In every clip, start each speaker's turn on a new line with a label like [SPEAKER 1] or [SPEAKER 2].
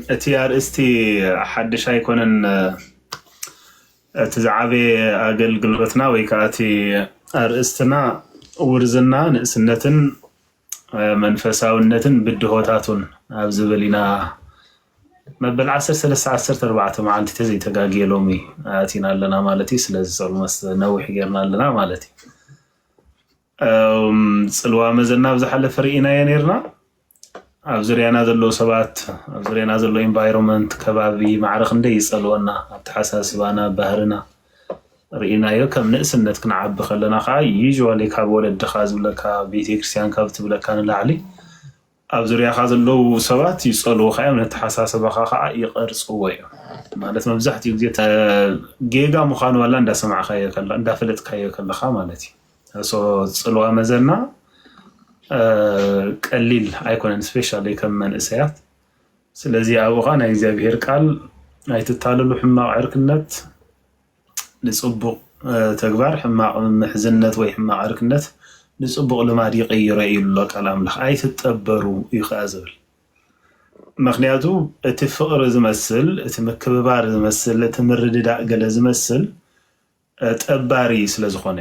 [SPEAKER 1] اتيار استي حدش هيكونن تزعبي اقل قلبتنا ويكاتي ارستنا ورزنا نسنتن منفساونتن بدهوتاتون ابزبلينا مبل 10 معلتي تزي تقاقي لومي اتينا لنا مالتي سلازي صلمس نوح غيرنا لنا مالتي صلوا مزلنا بزحل فريقنا ينيرنا أبزرينا زلوا سبات أبزرينا زلوا environment كبابي معرخ ندي يصلونا أبتحساس بانا بهرنا رئينا يكم نقسنت كنعب خلنا خا يجوا لك هبول الدخاز ولا كبيتي كريستيان كابت ولا كان العلي أبزريا خازلوا سبات يصلوا خا من التحساس بخا خا يقرصوا ويا مالت مبزحت يجي جيجا مخان ولا ندا سمع خايا كلا ندا فلت خايا كلا خا مالتي سو صلوا مزلنا قليل ايكون سبيشالي كمان اسيات ስለዚህ አውቃና እግዚአብሔር ቃል አይተታለሉ ሕማቅ ዕርክነት ንጽቡቅ ተግባር ሕማቅ ምሕዝነት ወይ ሕማቅ ዕርክነት ንጽቡቅ ልማድ ይቀይረ ይሉ ቃል አምላኽ አይተጠበሩ ይኻዝብል ምክንያቱ እቲ ፍቅር ዝመስል እቲ መከባበር ዝመስል እቲ ምርድዳ ገለ ዝመስል ጠባሪ ስለዝኾነ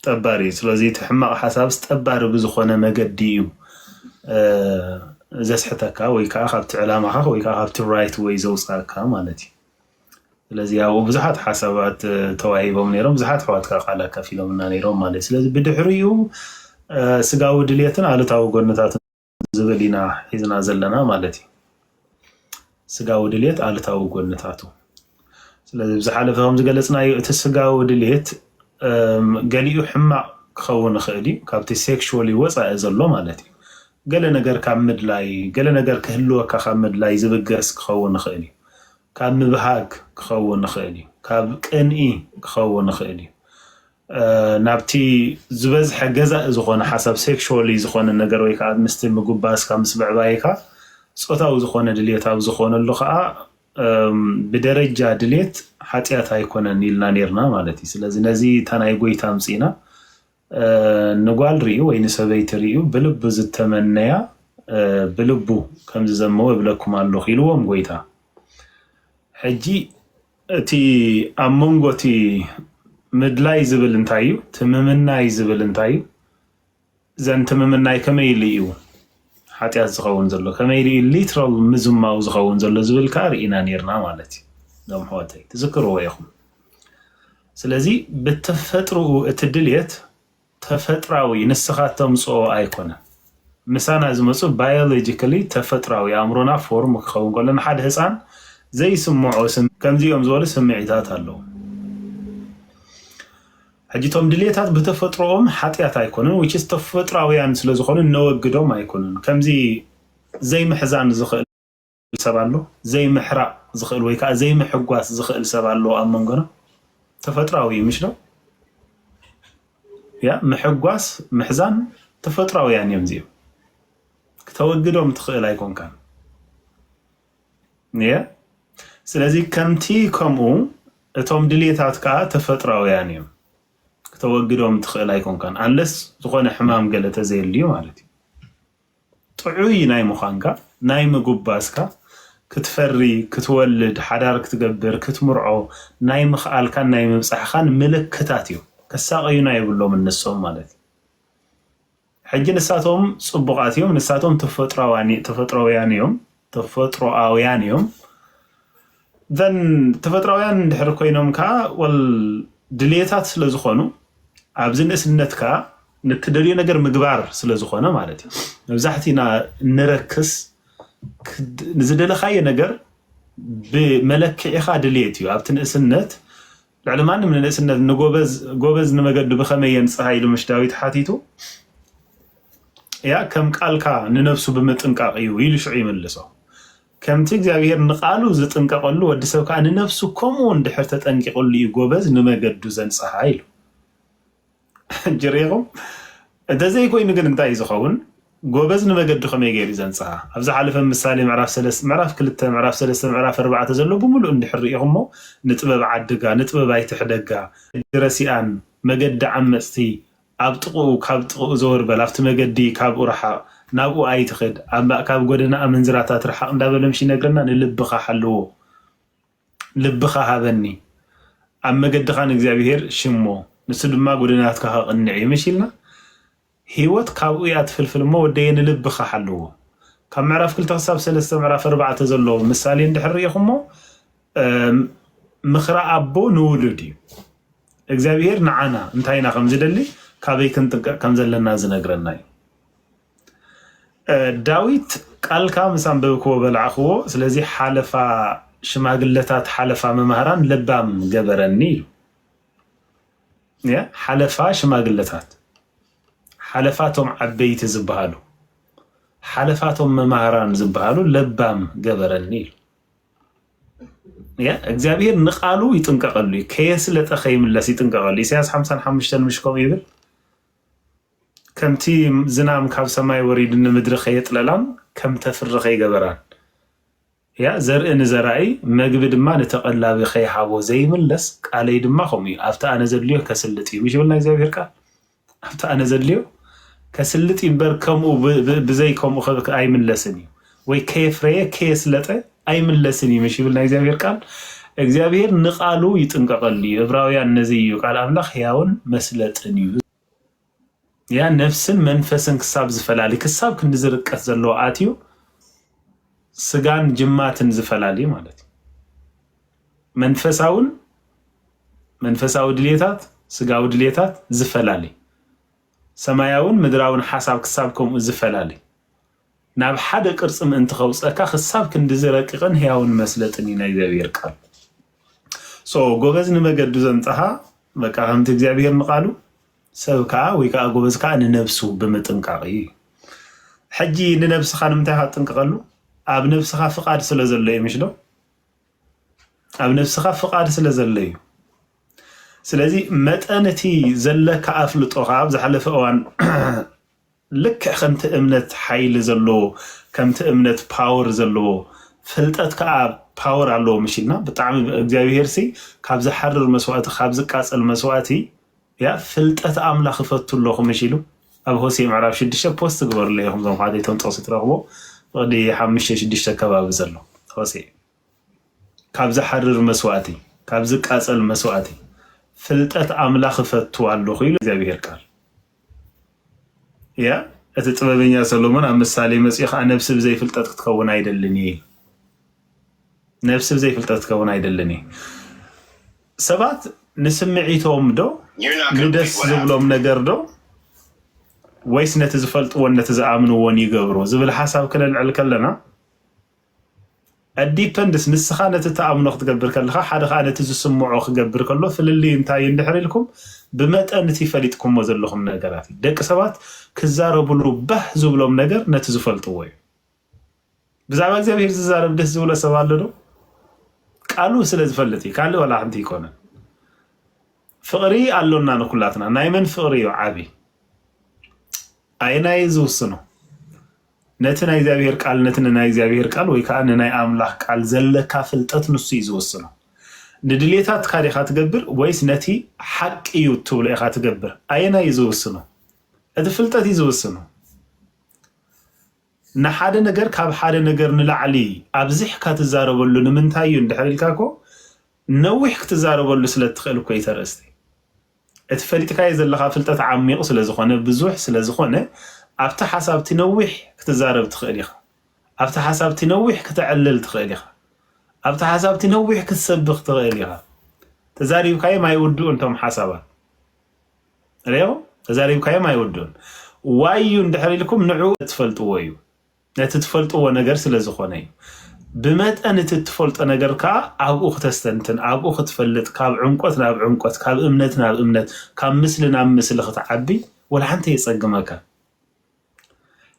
[SPEAKER 1] ጠባሪ ስለዚህ ተሕማቅ ሓሳብ ጠባሪ ብዝኾነ መገዲዩ ዘስሕተካ ወይ ከዓ ካብቲ ዕላማኻ ወይ ከዓ ካብቲ ራይት ወይ ዘውፃካ ማለት እዩ ስለዚህ ያው ብዙሓት ሓሳባት ተዋሂቦም ነይሮም ብዙሓት ሕዋትካ ቃል ከፊሎምና ነይሮም ማለት ስለዚህ ብድሕሪኡ ስጋዊ ድልየትን አሉታዊ ጎነታትን ዝብል ኢና ሒዝና ዘለና ማለት እዩ ስጋዊ ድልየት አሉታዊ ጎነታቱ ስለዚህ ብዝሓለፈ ከም ዝገለጽናዮ እቲ ስጋዊ ድልየት ገሊኡ ሕማቅ ክኸውን ይኽእል እዩ ካብቲ ሴክሹዋሊ ወፃኢ ዘሎ ማለት እዩ ገለ ነገር ካብ ምድላይ ገለ ነገር ክህልወካ ካብ ምድላይ ዝብገስ ክኸውን ይኽእል እዩ ካብ ምብሃግ ክኸውን ይኽእል እዩ ካብ ቅንኢ ክኸውን ይኽእል እዩ ናብቲ ዝበዝሐ ገዛእ ዝኾነ ሓሳብ ሴክሹዋሊ ዝኾነ ነገር ወይ ከዓ ምስቲ ምጉባስካ ምስ ምዕባይካ ፆታዊ ዝኾነ ድልየት ኣብ ዝኾነሉ ከዓ بدرجة دليت حتيات هيكونن إلنا نيرنا مالتي سلازي نزي تناي قويت أمسينا نقال ريو وين سبيت ريو بلب زتمنيا بلبو كم زمو بلكم على خيلوهم قويتا حجي تي أمونغو تي مدلاي زبل انتايو تممناي زبل انتايو زن تممناي كميليو حتيات زخون زلو كميلي ليترال مزماو زخون زلو زبل كارينا نيرنا مالتي دوم حواتي تذكروا وياكم سلازي بتفترو التدليت تفتراوي نسخات تمصو ايكونا مسانا زمصو بايولوجيكالي تفتراوي امرونا فورم كخون قولنا حد حصان زي سمعو سم كمزيوم زول سمعيتات አለው حجيتهم دليتات بتفتروهم حتيات ايكونن which is تفتراويان ስለዝኾኑ نوغدوم ايكونن كمزي زي محزان زخل سبالو زي محرق زخل ወይ ከዓ زي محጓስ زخل سبالو امنغنا تفتراوي مش ነው ያ محጓስ محزان تفتراويان يمزيو كتوغدوم تخيل ايكونكان ያ ስለዚህ ከምቲ ከምኡ እቶም ድልየታት ከዓ ተፈጥራውያን እዮም ከተወግዶም ትኽእል አይኮንካን አንለስ ዝኾነ ሕማም ገለተ ዘይልዩ ማለት እዩ ጥዑይ ናይ ሙኻንካ ናይ ምጉባስካ ክትፈሪ ክትወልድ ሓዳር ክትገብር ክትምርዖ ናይ ምኽኣልካን ናይ ምብፃሕኻን ምልክታት እዩ ከሳቀዩና ይብሎም እነሶም ማለት ሕጂ ንሳቶም ጽቡቃት እዮም ንሳቶም ተፈጥራውያን እዮም ذن تفتراوያን ድሕር ኮይኖም ካ ወል ድልየታት ስለዝኾኑ ኣብዝንእስነትካ ንትደልዩ ነገር ምግባር ስለዝኾነ ማለት እዩ መብዛሕቲና ንረክስ ንዝደለኻየ ነገር ብመለክዒኻ ድልየት እዩ ኣብቲ ንእስነት ልዕሊ ማንም ንእስነት ንጎበዝ ንመገዱ ብኸመየን ፀሃይ ኢሉ ምሽ ዳዊት ሓቲቱ ያ ከም ቃልካ ንነፍሱ ብምጥንቃቕ እዩ ኢሉ ሽዑ ይመልሶ ከምቲ እግዚአብሔር ንቃሉ ዝጥንቀቀሉ ወድሰብ ካን ነፍሱ ኮሙ እንድሕር ተጠንቂቁሉ ይጎበዝ ንመገዱ ዘንፀሃ ኢሉ ጅሬኹም እንደዘይ ኮይኑ ግን እንታይ ዝኸውን ጎበዝ ንመገዱ ከመይ ገይሩ ዘንፀሃ ኣብዛ ሓለፈ ምሳሌ ምዕራፍ 3 ምዕራፍ 2 ምዕራፍ 3 ምዕራፍ 4 ዘሎ ብሙሉእ እንድሕር ኢኹሞ ንጥበብ ዓድጋ ንጥበብ ኣይትሕደጋ ድረሲኣን መገዲ ዓመፅቲ ኣብ ጥቑ ካብ ጥቑ ዘወርበል ኣብቲ መገዲ ካብ ኡርሓ نابو أي تخد أما كاب قدنا أمن زرعات رحق دابا نمشي نقرنا نلبخا حلو لبخا هذني أما قد خان إكزابير شمو نسد ما قدنا تكها النعي مشيلنا هيوت كابويات في الفيلم ودين لبخا حلو كم معرف كل تغصاب سلسة معرف 4 تزلو مثالين دحري يخمو مخرا أبو نولدي إكزابير نعنا انتهينا خمزدلي كابي كنت كمزلنا زنقرناي داويت قال كام سنبكو بالعخو سلازي حالفا شماغلتات حالفا ممهران لبام جبرني يا حالفا شماغلتات حالفاتهم عبيت زبهالو حالفاتهم ممهران زبهالو لبام جبرني يا اغزابير نقالو يتنققلو كيس لتخيم لسي يتنققلو سياس 55 مشكم يبل كمتي زنام كاب سماي وريد نمدر خيط للان كم تفرخ يجبران يا زرء نزرعي مجبد ما نتقلب خي حابو زي من لس على يد ما خمي أفتى أنا زليو كسلتي مش قلنا زي بيركا أفتى أنا زليو كسلتي بركم وبزيكم وخذك أي من لسني وكيف رأي كيس لته أي من لسني مش قلنا زي بيركا إجابير نقالو يتنقلي إبراويا النزيو قال أملاخ ياون مسلتني يا نفس منفس كساب زفلالي كساب كنزرق كزلو آتيو سجان جمات زفلالي مالتي منفساون دليتات سجاو دليتات زفلالي سماياون مدراون حساب كسابكم زفلالي ناب حدا قرصم انت خوصك خساب كندزرققن هياون مسلطني نايزابير قال سو غوغز نمغدو زنصها بقى همت እግዚአብሔር نقالو سبكا ويكا غوبزكا ننفسو بمطنقاقي حجي ننفسخا نمتها تنققلو اب نفسخا فقاد سلازله يمشلو اب نفسخا فقاد سلازله سلازي متانتي زلك افلطوها بزحلف اوان لك خمت امنت حيل زلو كمت امنت باور زلو فلطت كا باور علو مشينا بطعم እግዚአብሔር سي كاب زحرر مسوات خاب زقاصل مسواتي يا فلطت املاخ فتلوخ مشيلو اب هوسي معرف 6 بوست غبر ليهم زم حديتون تصيت رغبو ودي 5-6 كباب زلو هوسي كاب زحرر مسواتي كاب زقاصل مسواتي فلطت املاخ فتوالو خيل እግዚአብሔር قال يا اتطببኛ ሰሎሞን አምሳሌ መጽሐፍ ነፍስ በዘይ ፍልጠት ትከውን አይደልኒ ነፍስ በዘይ ፍልጠት ትከውን አይደልኒ ሰባት ንስምዒቶም ዶ ንደስ ዝብሎም ነገር ዶ ወይስ ነተ ዝፈልጥ ወነተ ዝአምኑ ወን ይገብሩ ዝብል ሐሳብ ከለልዕል ከለና الديبندس نسخانه تتامنو تقبر كلخ حدا خانه تسمعو خغبر كلو فللي انتاي اندحرلكم بمطن تفليتكم وزلكم نغرات دق سبات كزاربلو به زبلوم نغر نت زفلطو وي بزعما እግዚአብሔር زارب دس زبل سبالدو قالو ስለዝፈልطي قال ولا انت يكون فقري አሎና ነኩላትና ናይመን ፍቅሪ عابي አይና ይዙስኑ ነትና እግዚአብሔር ቃል ነትና እግዚአብሔር ቃል ወይ ካንና አምላክ ቃል ዘለካ ፍልጠት ንሱ ይዝወስኑ ንድሌታት ካሪኻ ትገብር ወይስ ነቲ ሐቅ እዩ ትብሎ ኢኻ ትገብር አይና ይዝወስኑ እቲ ፍልጠት ይዝወስኑ ንሓደ ነገር ካብ ሓደ ነገር ንላዕሊ ኣብዝሕ ካትዛረበሉ ንምንታይ እዩ እንድሕሪልካኮ ነዊሕ ክትዛረበሉ ስለትኽእል እኮ ይተረስቲ እቲ ፈልጥካይ ዘለኻ ፍልጠት ዓሚቕ ስለዝኾነ ብዙሕ ስለዝኾነ أفتح حساب تنوح كتزارب تخيليها أفتح حساب تنوح كتعلل تخيليها أفتح حساب تنوح كتسبخ تخيليها تزارب كاي ما يودون أنتم حسابات اليوم تزارب كاي ما يودون وايو ندحري لكم نعو تفلتوا وايو نتتفلتوا نجر سلازخوني بمت أن تتفلت نجر كا أبو ختستنتن أبو ختفلت كاب عمقتنا بعمقت كاب أمنتنا بأمنت كاب مثلنا مثل ختعبي ولا أنت يصقمك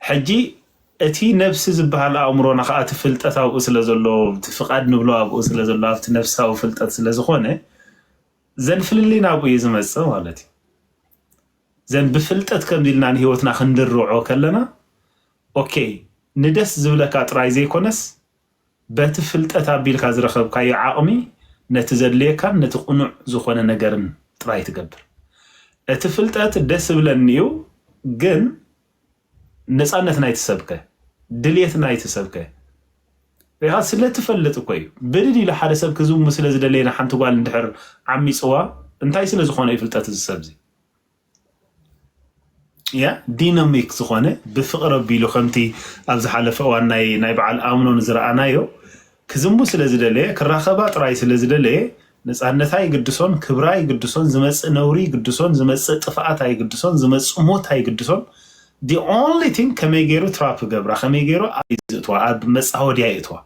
[SPEAKER 1] حجي اتي نفس زبال امرونا خات فلطتاو سلازلو تفقاد نبلو ابو سلازلو افت نفساو فلطت سلازخونه زن فللينا ابو يزمص مالتي زن بفلطت كمديلنا هيوتنا خندرعو كلنا اوكي ندس زبلكا طراي زي كونس بتفلطت ابيلكا زرخبكاي عاقمي نتزليكا نتقنع زخونه نغرن طراي تقبر اتفلطت دس بلنيو جن نصانت نايت سبكه دليت نايت سبكه بيها سلت فلت كوي بدي لحد سب كزوم مسل زدلينا حنت قال ندحر عمي صوا انتي سل زخونه يفلطات السبزي يا ديناميك زخونه بفقر بيلو خمتي ابز حلفه واناي ناي بعل امنو نزرانايو كزوم مسل زدلي كراخبا طراي سل زدلي نصانتاي قدسون كبراي قدسون زمص نوري قدسون زمص طفاعتاي قدسون زمص موتاي قدسون the only thing كميغيرو تراب قبره كميغيرو ايزتوا اب مصاوديا يتوا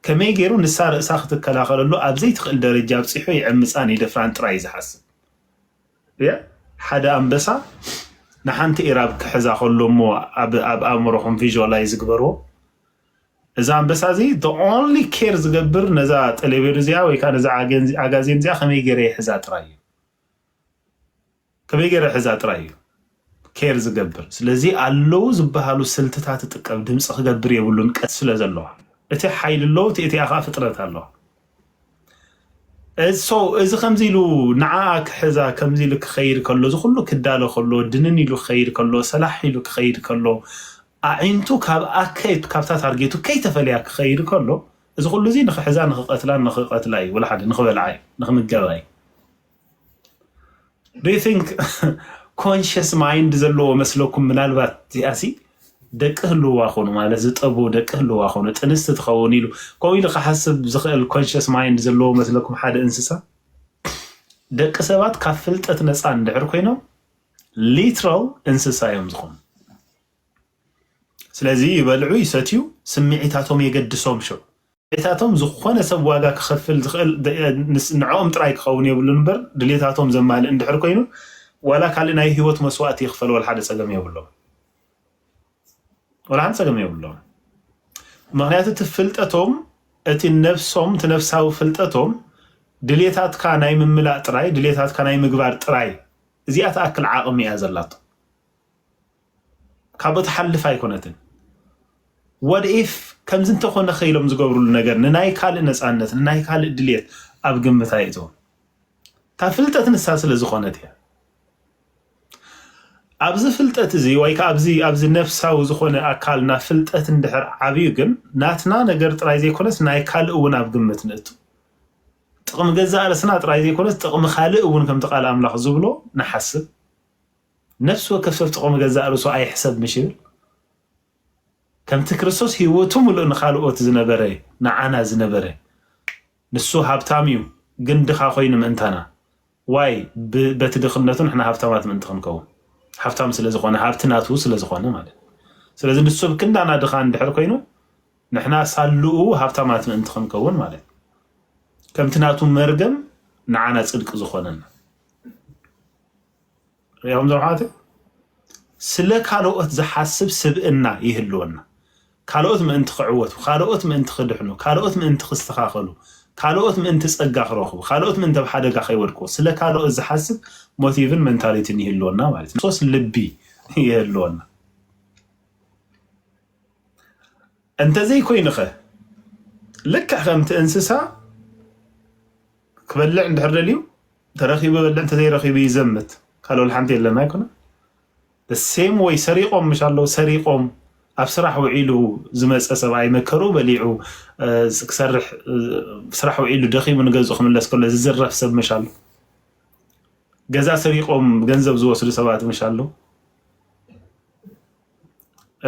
[SPEAKER 1] كميغيرو نسار اساخت كلاخللو اب زيت خل درجه بصيحو يعمصان يدفران طراي زحسب يا حدا انبسا نحنت إيراب كحزا خلومو اب امرهم فيجوالايز قبرو اذا انبسا زي the only care زقبر نزا تلفزيون وي كان نزا اغازين زي كميغيري حزا طراي كميغيري حزا طراي كير زقبر سلازي علو زبهالو سلتታት تقب دمص خغبر يبلون قد سلازلوا اتي حيل لو تي اخا فطرت الله سو اذا خمزيلو نعاك حزا كمزيلك خير كله زو كله كداله كله دنني له خير كله صلاح له خير كله اعينتو كاب اكيد كابتا تارجيتو كي تفلياك خير كله اذا كله زين حزان نخقتلان نخقتلاي ولا حد نخبلعاي نخمجباي do you think conscious mind زلو مسلوكم منالبات زياسي دقهلو واخونو ማለት ዝጠቦ ደቅህሎ ዋخونو ጥንስት ተኸውን ኢሉ ቆይሉ ከሐስብ ዝኽእል conscious mind زلو መስለኩም ሓደ እንስሳ ደቅ ሰባት ካፍልጠት ነፃ እንድሕር ኮይኖም literal እንስሳ እዮም ዝኾኑ ስለዚህ ይበልዑ ይሰትዩ ስምዒታቶም የገድሶም ሸው ድሌታቶም ዝኾነ ሰብ ዋጋ ክኸፍል ዝኽእል ንዕኦም ጥራይ ክኸውን የብሉ ነበር ድሌታቶም ዘማል እንድሕር ኮይኑ ولا كالي ناي هيوت مسوات يخفل ولا حدا سقم يقولون ولا حدا سقم يقولون مغنيات تفلتاتهم اتي نفسهم تنفساو فلتاتهم دليتات كاناي من ملاء طراي دليتات كاناي مغبار طراي زيات اكل عاقم يازلات كابت حلف ايكونتن what if كم زنت خونا خيلهم زغبروا النجر ناي كال نصانت ناي كال دليت اب غمت ايتو تفلتات نساسل زخونتيا ابز فلطت زي واي كابزي نفساو زخونه اكلنا فلطت اندحر عبيو كن ناتنا ነገር ጥራይ ዘይኮነስ ናይ ካል እውን ኣብ ግምት ነቱ ጥቅም ገዛ አለስና ጥራይ ዘይኮነስ ጥቅም ካል እውን ከም ተቃል አምላኽ ዝብሎ ንሐስብ ነፍሱ ከፍሰፍ ጥቅም ገዛ አለሱ አይحسب ምሽል ከምቲ ክርስቶስ ህይወቱ ሙሉ ንኻልኦት ዝነበረ ንዓና ዝነበረ ንሱ ሃብታሚዩ ግን ድኻ ኮይኑ ምንታና ዋይ በትድኽነቱ ንሕና ሃብታማት ምንትኽንከው حفتام سلازخونه حفتناتو سلازخونه ማለት ስለዚህ ንሱ ብክንዳና ድኻ እንድሕር ኮይኑ ንሕና ሳልኡ ሃብታማት ምንትኽን ከውን ማለት ከምትናቱ መርገም ንዓና ጽድቅ ዝኾነና ያውም ዘውሓት ስለ ካልኦት ዝሓስብ ስብእና ይህልወና ካልኦት ምእንቲ ክዕወቱ ካልኦት ምእንቲ ክድሕኑ ካልኦት ምእንቲ ክስተኻኸሉ ካልኦት ምእንቲ ጸጋ ክረኽቡ ካልኦት ምእንቲ በሓደጋ ከይወድቁ ስለ ካልኦት ዝሓስብ ሞቲቭን ሜንታሊቲን ይህልወና ማለት ነው ሶስ ልቢ ይህልወና انت زي كوينخ لك خمت انسسا كبلع عند حرليو ترخيبه بلع انت زي رخيبه يزمت قالوا الحمد لله ما يكون السيم وي سريقهم ما شاء الله سريقهم ابسرح وعيلو زمص سبعي مكرو بليعو سرح بسرح وعيلو دخي من غزو خملس كله زرف سب ما شاء الله غزا سريقهم ገንዘብ ዝወስዱ ሰባት ما شاء الله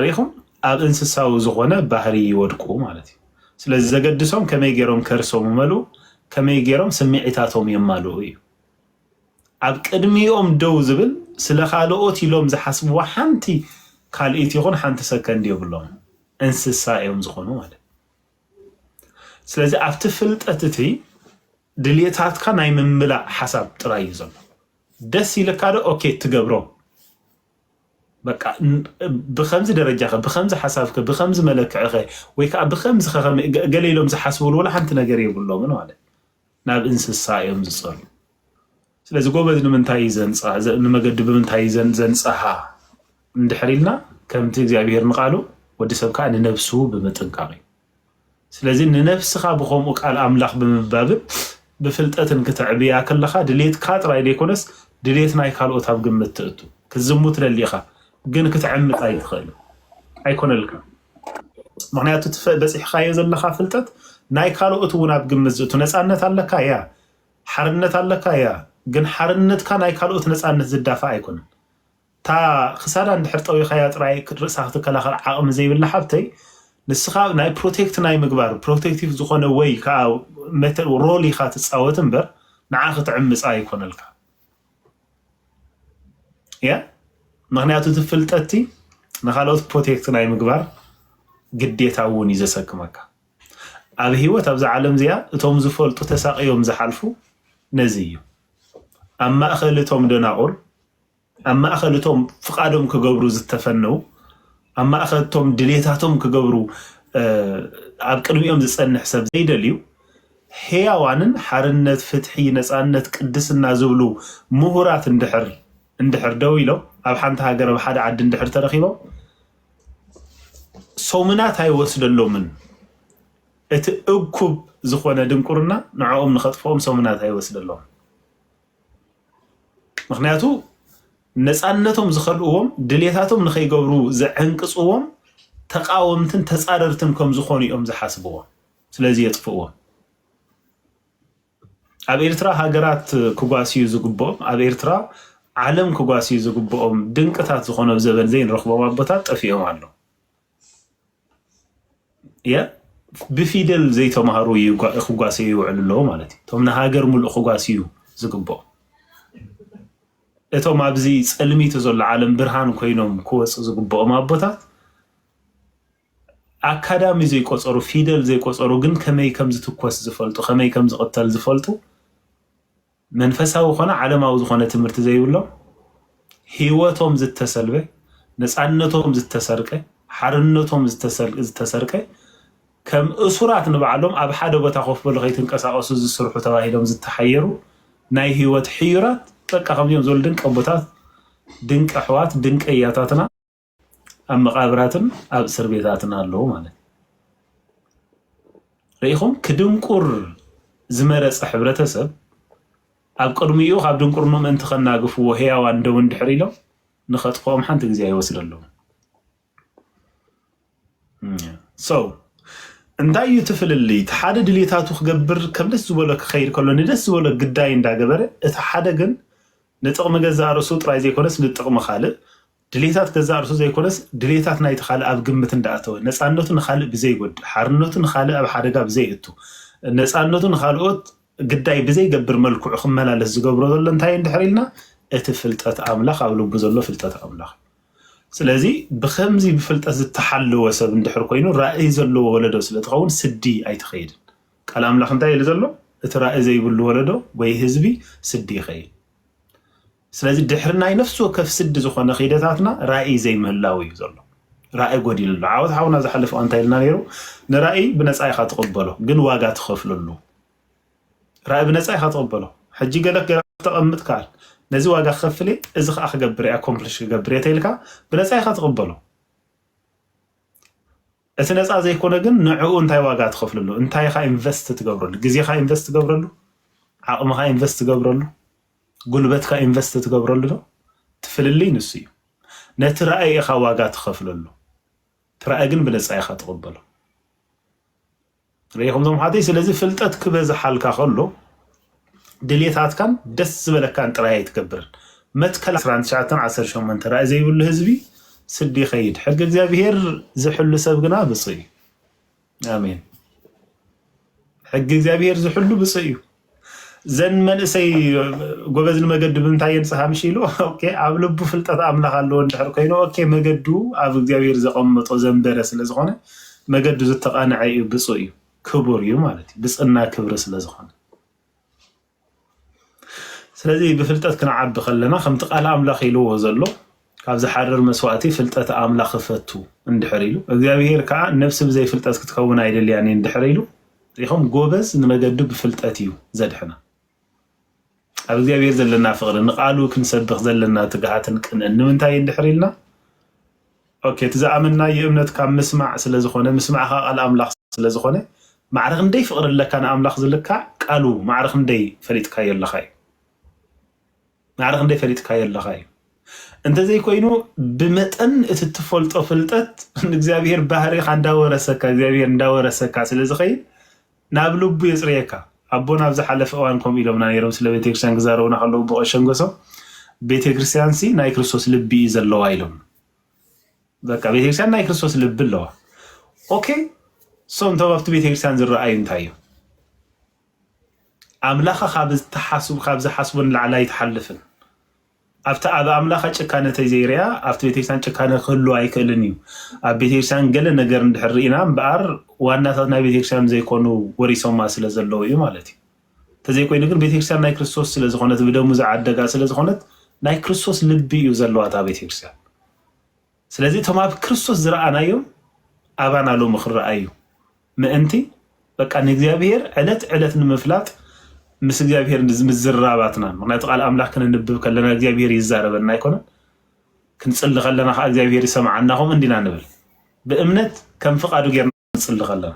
[SPEAKER 1] ريخم اب انسساو زغونه ባህሪ ይወድቁ ማለት ነው ስለዚህ ዘገድሶም ከመይገሮም ከርሶም መሉ ከመይገሮም ስምዒታቶም የማሉ እዩ ኣብ ቅድሚኦም ደው ዝብል ስለ ካልኦት ኢሎም ዝሓስቡ ሓንቲ ካልኢት ይኹን ሓንቲ ሰከንድ ይብሎም እንስሳ እዮም ዝኾኑ ማለት ስለዚህ ኣብቲ ፍልጠትቲ ድልየታትካ ናይ ምምላእ ሓሳብ ጥራይ ዘሎ ደስ ይልካዶ ኦኬ ትገብሮ በቃ بخمس درجه بخمس حسابك بخمس ملكعه ويك بخمس قليلهم زحسبوا ولا حنت ነገር ይብሎም ነው ማለት ናብ እንስሳ እዮም ዝጸሩ ስለዚህ ጎበዝ ንምንታይ ዘንጻ ንመገድብ ምንታይ ዘንጻሃ እንድሕሪልና ከምቲ እግዚአብሔር ንቃሉ ወዲ ሰብካ ንነፍሱ በመጥንቃቂ ስለዚህ ንነፍስኻ በቆሙ ቃል አምላኽ በመባብ በፍልጠትን ከተዕብያ ከለኻ ድሌት ካጥራይ ዴኮነስ ድሌት ናይ ካልኦት ኣብ ግምት ትእቱ ክዝሙት ለሊኻ ግን ክትዕምጥ አይትኸል ኣይኮነልካ ምክንያቱ በፂሕካዮ ዘለካ ፍልጠት ናይ ካልኦት እውን ኣብ ግምት ዝእቱ ነፃነት ኣለካ ያ ሓርነት ኣለካ ያ ግን ሓርነትካ ናይ ካልኦት ነፃነት ዝዳፋእ ኣይኮነን تا خسارة عند حرطة ويخيا تراي كرساخت كلا خر عقم زي بالله حبتي نسخة ناي بروتكت ناي مقبار بروتكتيف زخونة وي كا متر ورولي خات تصاوت مبر نعاخت عمس يكون لك يا مغنياتو تفلتاتي نخالوت بروتكت ناي مقبار قديت عون يزسك مكا هذا هو تبز عالم زيا توم زفولتو تساقيهم زحالفو نزيو أما أخلتهم دناقول أما أخذتهم فقادهم كجبرو زتفنوا أما أخذتهم دليتاتهم كجبرو عبقروا يوم زسألنا حساب زي دليو هي وانن حرنت فتحي نسألنت قدس النازولو مهورات اندحر دويلو أب حانتها قرب حدا عد اندحر ترخيبو صومنات هاي وصلوا من اتأكب زخوانا دنكورنا نعوم نخطفهم صومنات هاي وصلوا مخنياتو نسألنتهم زخلوهم دليتاتهم نخي قبرو زعنقصوهم تقاومتن تصاررتن كم زخوني زحاسبوهم سلازي يطفوهم أب إرترا هاجرات كوغاسيو زقبوهم أب إرترا عالم كوغاسيو زقبوهم دنكتات زخونة بزبن زين رخبوا مبطات أفيهم عنه يا بفيدل زي تمهرو كوغاسيو علو مالتي تمنا هاجر مول كوغاسيو زقبوهم እቶም ኣብዚ ጸልሚት ዘሎ ዓለም ብርሃን ኮይኖም ክወጽ ዝግበኦም ኣቦታት ኣካዳሚ ዘይቆጸሩ ፊደል ዘይቆጸሩ ግን ከመይ ከም ዝትኮስ ዝፈልጡ ከመይ ከም ዝቕተል ዝፈልጡ መንፈሳዊ ኾነ ዓለማዊ ዝኾነ ትምህርቲ ዘይብሎ ህይወቶም ዝተሰልበ ነፃነቶም ዝተሰርቀ ሓርነቶም ዝተሰርቀ ከም እሱራት ንባዕሎም ኣብ ሓደ ቦታ ኮፍ ብሎ ከይተንቀሳቀሱ ዝስርሑ ተባሂሎም ዝተሓየሩ ናይ ህይወት ሕዩራት በቃ خميهم زول دنك أبوتات دنك أحوات دنك أياتاتنا أما قابراتنا أب سربيتاتنا اللو مالي رأيكم كدنكور زمرس أحبرته سب أب قرميو خاب دنكور نوم انتخلنا قفو هيا واندون دحريلو نخط قوم حانتك زي وصل اللو so እንዳዩ ትፍልሊ ተሓደ ድሌታቱ ክገብር ከም ደስ ዝበለክ خير ከሎ ንደስ ዝበለክ ግዳይ እንዳገበረ እቲ ሓደ ግን ንጥቕሚ ገዛ ርሱ ጥራይ ዘይኮነስ ንጥቕሚ ካልእ ድሌታት ገዛ ርሱ ዘይኮነስ ድሌታት ናይ ተኻልእ ኣብ ግምት እንዳኣተወ ነፃነቱ ንኻልእ ብዘይጎድ ሓርነቱ ንኻልእ ኣብ ሓደጋ ብዘይእቱ ነፃነቱ ንኻልኦት ግዳይ ብዘይገብር መልክዑ ክመላለስ ዝገብሮ ዘሎ እንታይ እንድሕር ኢልና እቲ ፍልጠት ኣምላኽ ኣብ ልቡ ዘሎ ፍልጠት ኣምላኽ ስለዚ ብኸምዚ ብፍልጠት ዝተሓለወ ሰብ እንድሕር ኮይኑ ራእይ ዘለዎ ወለዶ ስለትኸውን ስዲ ኣይትኸይድን ቃል ኣምላኽ እንታይ ኢሉ ዘሎ እቲ ራእይ ዘይብሉ ወለዶ ወይ ህዝቢ ስዲ ይኸይድ ስለዚ ድሕር ናይ ነፍሲ ወከፍ ስዲ ዝኾነ ኺደታትና ራእይ ዘይምህላው እዩ ዘሎ ራእይ ጎዲሉ ኣሎ ዓወት ሓውና ዝሓለፈ እንታይ ኢልና ነይሩ ንራእይ ብነፃ ኢኻ ትቕበሎ ግን ዋጋ ትኸፍለሉ ራእይ ብነፃ ኢኻ ትቕበሎ ሕጂ ገለክ ተቐምጥ ካል ነዚ ዋጋ ክኸፍል እዚ ከዓ ክገብር ኣኮምፕሊሽ ክገብር ተይልካ ብነፃ ኢኻ ትቕበሎ እቲ ነፃ ዘይኮነ ግን ንዕኡ እንታይ ዋጋ ትኸፍለሉ እንታይ ኢኻ ኢንቨስት ትገብረሉ ግዜኻ ኢንቨስት ትገብረሉ ዓቕምኻ ኢንቨስት ትገብረሉ ጉልበትካ ኢንቨስት ትገብረሉ ዶ ትፍልልይ ንሱ እዩ ነቲ ራእይ ኢኻ ዋጋ ትኸፍለሉ ትራእይ ግን ብነፃ ኢኻ ትቕበሎ ريهم ذم حدي سلزي فلتت كبز حالك خلو دليتات كان دس بلا كان تراي تكبر متكل 19 10 شو من ترى زي يقول حزبي سدي خيد حق እግዚአብሔር زحل سبغنا بصي امين حق እግዚአብሔር زحل بصي زن منسي ጎበዝ መገድብ እንታየን ጻሃ ምሽሉ ኦኬ ኣብ ልቡ ፍልጠት አምላኽ አለው እንድሕር ኮይኑ ኦኬ መገዱ ኣብ እግዚአብሔር ዘቀመጦ ዘንበረ ስለዝኾነ መገዱ ዝተቃናዐ ብጽዩ ክቡር እዩ ማለት ብጽና ክብር ስለዝኾነ ስለዚህ بفلጠት ክንዓብ خለና ከምቲ ቃል አምላኽ ኢልዎ ዘሎ ካብ ዝሓረር መስዋዕቲ ፍልጠት አምላኽ ፈቱ እንድሕር ኢሉ እግዚአብሔር ከዓ ነፍስ ብዘይ ፍልጠት ክትከውን አይደል ያኔ እንድሕር ኢሉ ይኹም ጎበዝ ንመገዱ بفلጠት እዩ ዘድሕና ኣብ እግዚአብሔር ዘለና ፍቅሪ ንቃሉ ክንሰብኽ ዘለና ትግሃትን ቅንን ንምንታይ እንድሕር ኢልና ኦኬ ተዛኣምና የእምነት ካብ መስማዕ ስለዝኾነ መስማዕኻ ቃል አምላኽ ስለዝኾነ ማዕረግ እንደይ ፍቅር ለካ አምላኽ ዝልካ ቃሉ ማዕረግ እንደይ ፈሊጥካ የለኻ ማዕረግ እንደይ ፈሊጥካ የለኻ انت زي كوينو بمتن اتتفولطو فلطت እግዚአብሔር ባህሪ እንዳወረሰካ እግዚአብሔር እንዳወረሰካ ስለዚህ ኸይ ናብሉብ ይጽሪየካ አቦና አብዛ ሐለፈ ዋንኮም ኢሎምና ነይሮም ስለ ቤተክርስቲያን ግዛረውና ሐለው በቀሸንጎሶ ቤተክርስቲያን ሲ ናይ ክርስቶስ ልብ ይዘለው አይሎም በቃ ቤተክርስቲያን ናይ ክርስቶስ ልብ ለው ኦኬ ሶም ተባፍት ቤተክርስቲያን ዝራአይ እንታዩ አምላኻ ካብዝ ተሐስብ ካብዝ ሐስቡን ለዓላይ ተሐልፍን after aba amlaxa ጭካነ ተዘይሪያ after ቤተክርስቲያን ጭካነ ክሉ አይከልንዩ ኣብ ቤተክርስቲያን ገለ ነገር እንድሕሪና እምበር ዋናታት ናይ ቤተክርስቲያን ዘይኮኑ ወሪሶማ ስለዘለው እዩ ማለት እዩ ተዘይ ኮይኑ ግን ቤተክርስቲያን ናይ ክርስቶስ ስለዝኾነት ብደሙ ዝዓደጋ ስለዝኾነት ናይ ክርስቶስ ልቢ እዩ ዘለዋታ ቤተክርስቲያን ስለዚህ ተማብ ክርስቶስ ዝራአናዩ አባናሎ ምኽራአዩ ምእንቲ በቃ ንእግዚአብሔር ዕለት ንምፍላጥ ምስ እግዚአብሔር ዝምዝራባትና ምክንያቱ ቃል አምላክ ክንንብብ ከለና እግዚአብሔር ይዛረበና አይኮነ ክንጽል ከለና እግዚአብሔር ይሰማዓናኩም እንዲና ንብል በእምነት ከም ፍቃዱ ገር ንጽል ከለና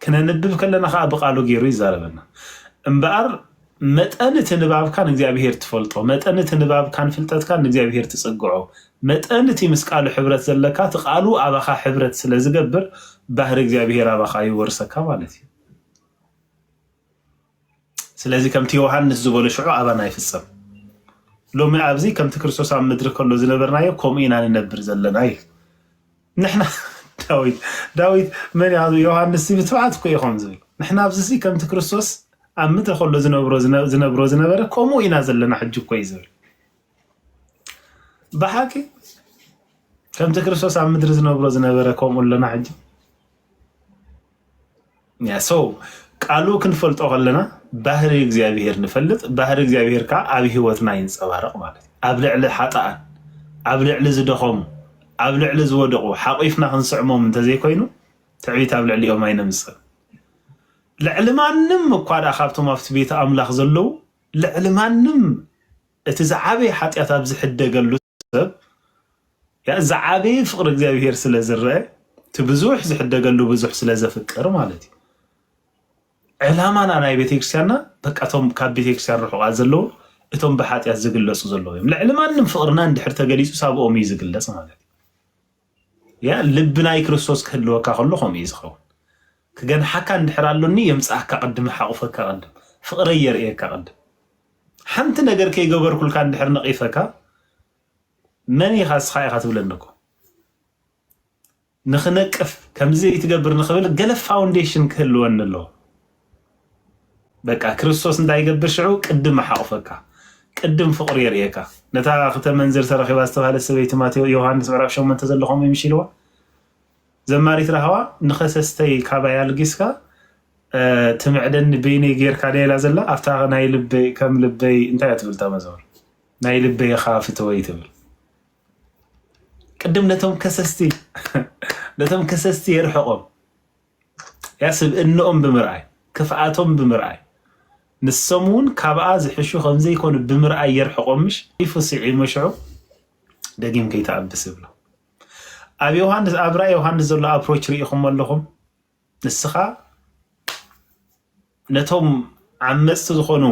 [SPEAKER 1] ክንንብብ ከለና በቃሉ ገሩ ይዛረበና እምባር መጠን ትንባብ ካን እግዚአብሔር ትፈልጦ መጠን ትንባብ ካን ፍልጠት ካን እግዚአብሔር ትጽግዖ መጠን ትምስቃሉ ሕብረት ዘለካ ተቃሉ አባኻ ሕብረት ስለዝገብር ባህር እግዚአብሔር አባኻ ይወርሰካ ማለት እዩ ስለዚህ ከምቲ ዮሐንስ ዝበለ ሽዑ አባና ይፍጸም ሎሚ አብዚ ከምቲ ክርስቶስ ኣብ ምድሪ ከሎ ዝነበርናዮ ኮሚና ንነብር ዘለና እዩ ንሕና ዳዊት መን ዮሐንስ ብትባዓት ኮ ይኹም ዝብል ንሕና ኣብዚ ከምቲ ክርስቶስ ኣብ ምድሪ ከሎ ዝነበረ ኮሚና ዘለና ሕጂ ኮ ይዝብል በሓቂ ከምቲ ክርስቶስ ኣብ ምድሪ ዝነበረ ኮሙ ለና ሕጂ ያ ሶ ቃሉ ክንፈልጦ ከለና ባህሪ እግዚአብሔር ንፈልጥ ባህሪ እግዚአብሔር ካ ኣብ ህይወትና ይንጸባረቕ ማለት ኣብ ልዕሊ ሓጣን ኣብ ልዕሊ ዝደኸሙ ኣብ ልዕሊ ዝወደቁ ሓቂፍና ክንስዕሞም እንተዘይ ኮይኑ ትዕቢት ኣብ ልዕሊኦም ኣይነምጽእ ልዕሊ ማንም እኳ ዳ ካብቶም ኣብቲ ቤተ ኣምላኽ ዘለው ልዕሊ ማንም እቲ ዝዓበየ ሓጢአት ኣብ ዝሕደገሉ ሰብ ያ ዝዓበየ ፍቅሪ እግዚአብሔር ስለ ዝረአ እቲ ብዙሕ ዝሕደገሉ ብዙሕ ስለ ዘፍቅር ማለት እዩ ዕላማና ናይ ቤተክርስቲያንና በቃቶም ካብ ቤተክርስቲያን ርሑቃት ዘለው እቶም በሓጢአት ዝግለጹ ዘለው እዮም ልዕሊ ማንም ፍቅርና እንድሕር ተገሊጹ ሳብኦም እዩ ዝግለጽ ማለት ያ ልብ ናይ ክርስቶስ ክህልወካ ከሎ ከምኡ እዩ ዝኸውን ክገንሓካ እንድሕር ኣሎኒ የምፅኣካ ቅድም ሓቑፈካ ቅድም ፍቅሪ የርእየካ ቅድም ሓንቲ ነገር ከይገበርኩልካ እንድሕር ነቒፈካ መን ኢኻ ንስኻ ኢኻ ትብለንኮ ንኽነቅፍ ከምዚ ትገብር ንኽብል ገለ ፋውንዴሽን ክህልወኒ ኣለዎ በቃ ክርስቶስ እንዳይገብር ሽዑ ቅድም ሓቑፈካ ቅድም ፍቅሪ የርእየካ ነታ ክተ መንዝር ተረኺባ ዝተባሃለ ሰበይቲ ማቴዎስ ዮሐንስ ምዕራፍ 8 ዘለኹም ይምሽልዋ ዘማሪት ረሃዋ ንኸሰስተይ ካባይ ኣልጊስካ ትምዕደኒ በይኔ ጌርካ ደላ ዘላ ኣፍታ ናይ ልበይ ከም ልበይ እንታይ ትብል ተመዘር ናይ ልበይ ኻፍተወይ ትብል ቅድም ነቶም ከሰስቲ የርሕቆም ያስብ እንኦም ብምርኣይ ክፍኣቶም ብምርኣይ ንሰሙን ካብኣ ዝሕሹ ከምዘይ ኮኑ ብምርኣይ የርሕቆምሽ ይፍስዒ መሽዑ ደጊም ከይተኣብስ ብሎ ኣብ ዮሐንስ ኣብራ ዮሐንስ ዘሎ ኣፕሮች ርኢኹም ኣለኹም ንስኻ ነቶም ዓመፅቲ ዝኾኑ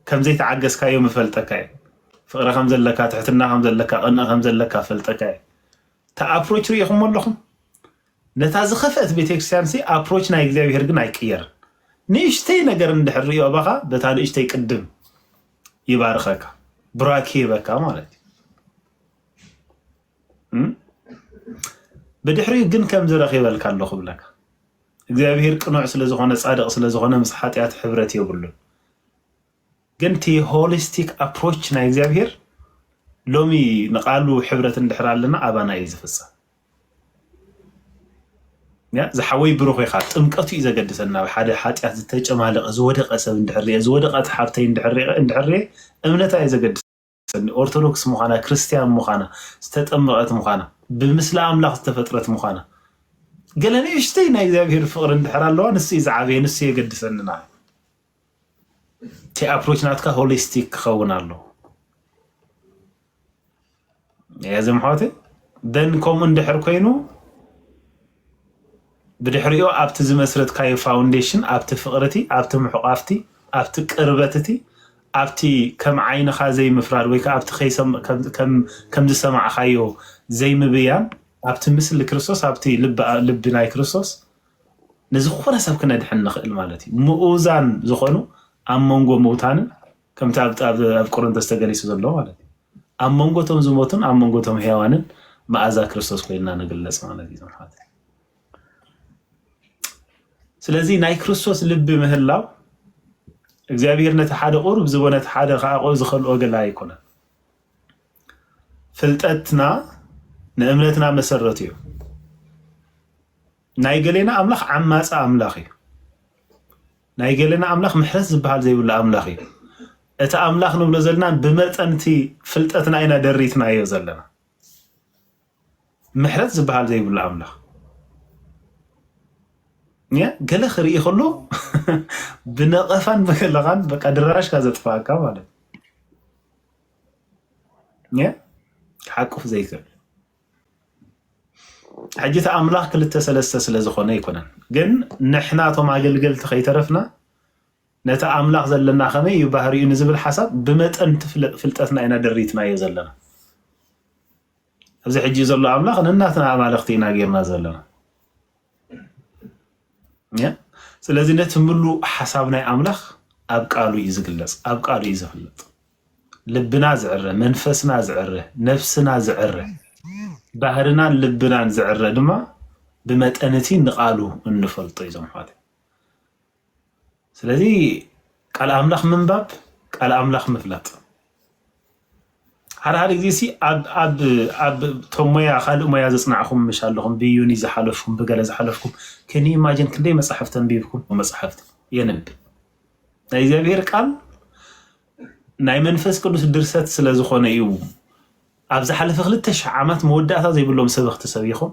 [SPEAKER 1] ከምዘይ ተዓገስካዮ መፈልጠካ እየ ፍቅሪ ከም ዘለካ ትሕትና ከም ዘለካ ቅንዕ ከም ዘለካ ፈልጠካ እየ ተኣፕሮች ርኢኹም ኣለኹም ነታ ዝኸፍአት ቤተክርስቲያን ሲ ኣፕሮች ናይ እግዚአብሔር ግን ኣይቅየርን ንእሽተይ ነገር እንድሕርዮ ኣባኻ በታ ንእሽተይ ቅድም ይባርኸካ ብራኪ ይበካ ማለት ብድሕሪኡ ግን ከም ዝረኺበልካ ኣለኹ ብለካ እግዚአብሔር ቅኑዕ ስለ ዝኾነ ጻድቕ ስለ ዝኾነ ምስ ሓጢአት ሕብረት የብሉን ግን ቲ ሆሊስቲክ ኣፕሮች ናይ እግዚአብሔር ሎሚ ንቃሉ ሕብረት እንድሕር ኣለና ኣባና እዩ ዝፍጸም ያ ዝሓወይ ብሩኽ ኢኻ ጥምቀቱ እዩ ዘገድሰና ሓደ ሓጢአት ዝተጨማለቐ ዝወደቐ ሰብ እንድሕርየ ዝወደቐት ሓብተይ እንድሕርየ እምነታ እዩ ዘገድሰኒ ኦርቶዶክስ ምዃና ክርስቲያን ምዃና ዝተጠመቐት ምዃና ብምስሊ ኣምላኽ ዝተፈጥረት ምዃና ገለ ንእሽተይ ናይ እግዚአብሔር ፍቅሪ እንድሕር ኣለዋ ንሱ እዩ ዝዓበየ ንሱ የገድሰንና እቲ ኣፕሮች ናትካ ሆሊስቲክ ክኸውን ኣሎ ያ ዘምሓወተ ደን ከምኡ እንድሕር ኮይኑ بدحريو أبت زمسرت كاي فاونديشن أبت فقرتي أبت محقافتي أبت قربتتي أبتي كم عين خازي مفراد ويكا أبتي خيسم كم دسمع خايو زي مبيان أبتي مثل كريستوس أبتي لبناي كريستوس نزخونا سب كنا دحن نخيل مالتي مؤوزان زخونو أم مونغو موتان كم تابت أب قرنتس تغليسو زلو مالتي أم مونغو توم زموتن أم مونغو توم حيوانن مأزا كريستوس كلنا نغلص مالتي زمحات سلازي ناي كريستوس لب مهلاو እግዚአብሔር ነተ ሓደ ቁርብ ዝበነ ሓደ ካቆ ዝኸልኦ ገላ ይኮነ ፍልጠትና ንእምነትና መሰረት እዩ ናይ ገሌና አምላኽ ዓማፃ አምላኽ እዩ ናይ ገሌና አምላኽ ምሕረት ዝበሃል ዘይብሉ አምላኽ እዩ እቲ አምላኽ ንብሎ ዘለና ብመጠንቲ ፍልጠትና ኢና ደሪትና እዩ ዘለና ምሕረት ዝበሃል ዘይብሉ አምላኽ ያ ገለ خري ይخሉ ብነቀፋን በከለኻን በቃ ድራሽ ካዘጥፋካ ማለት ያ حقف ዘይከል حجت አምላኽ ክልተ ሰለስተ ስለዝኾነ ይኮነን ግን ንሕናቶም አገልገልቲ ከይተረፍና ነታ አምላኽ ዘለና ከመይ ይባህሪኡ ንዝብል حساب ብመጠን ፍልጠትና ኢና ደሪትና እዩ ዘለና ኣብዚ ሕጂ ዘሎ አምላኽ ንናትና አማልኽቲና ጌርና ዘለና ያ ስለዚህ ነትምሉ حسابنا አምላኽ ኣብ ቃሉ ይዝግለጽ ኣብ ቃሉ ይዝፍለጥ ልብና ዝዕረ መንፈስና ዝዕረ ነፍስና ዝዕረ ባህርና ልብና ዝዕረ ድማ ብመጠነቲ ንቃሉ እንፈልጦ ይዘምሓት ስለዚህ ቃል አምላኽ ምንባብ ቃል አምላኽ ምፍላጥ هذا ጊዜ ኣብ ቶሞያ ካልእ ሞያ ዘጽናዕኩም ምሻለኩም ብዩኒ ዝሓለፍኩም በገለ ዝሓለፍኩም ከኒ ኢማጂን ክንደይ መጽሐፍተን ቢብኩም መጽሐፍት የንብ ናይ እግዚአብሔር ቃል ናይ መንፈስ ቅዱስ ድርሰት ስለዝኾነ እዩ ኣብ ዝሓለፈ 2000 ዓመት መወዳእታ ዘይብሎም ሰበኽቲ ሰቢኹም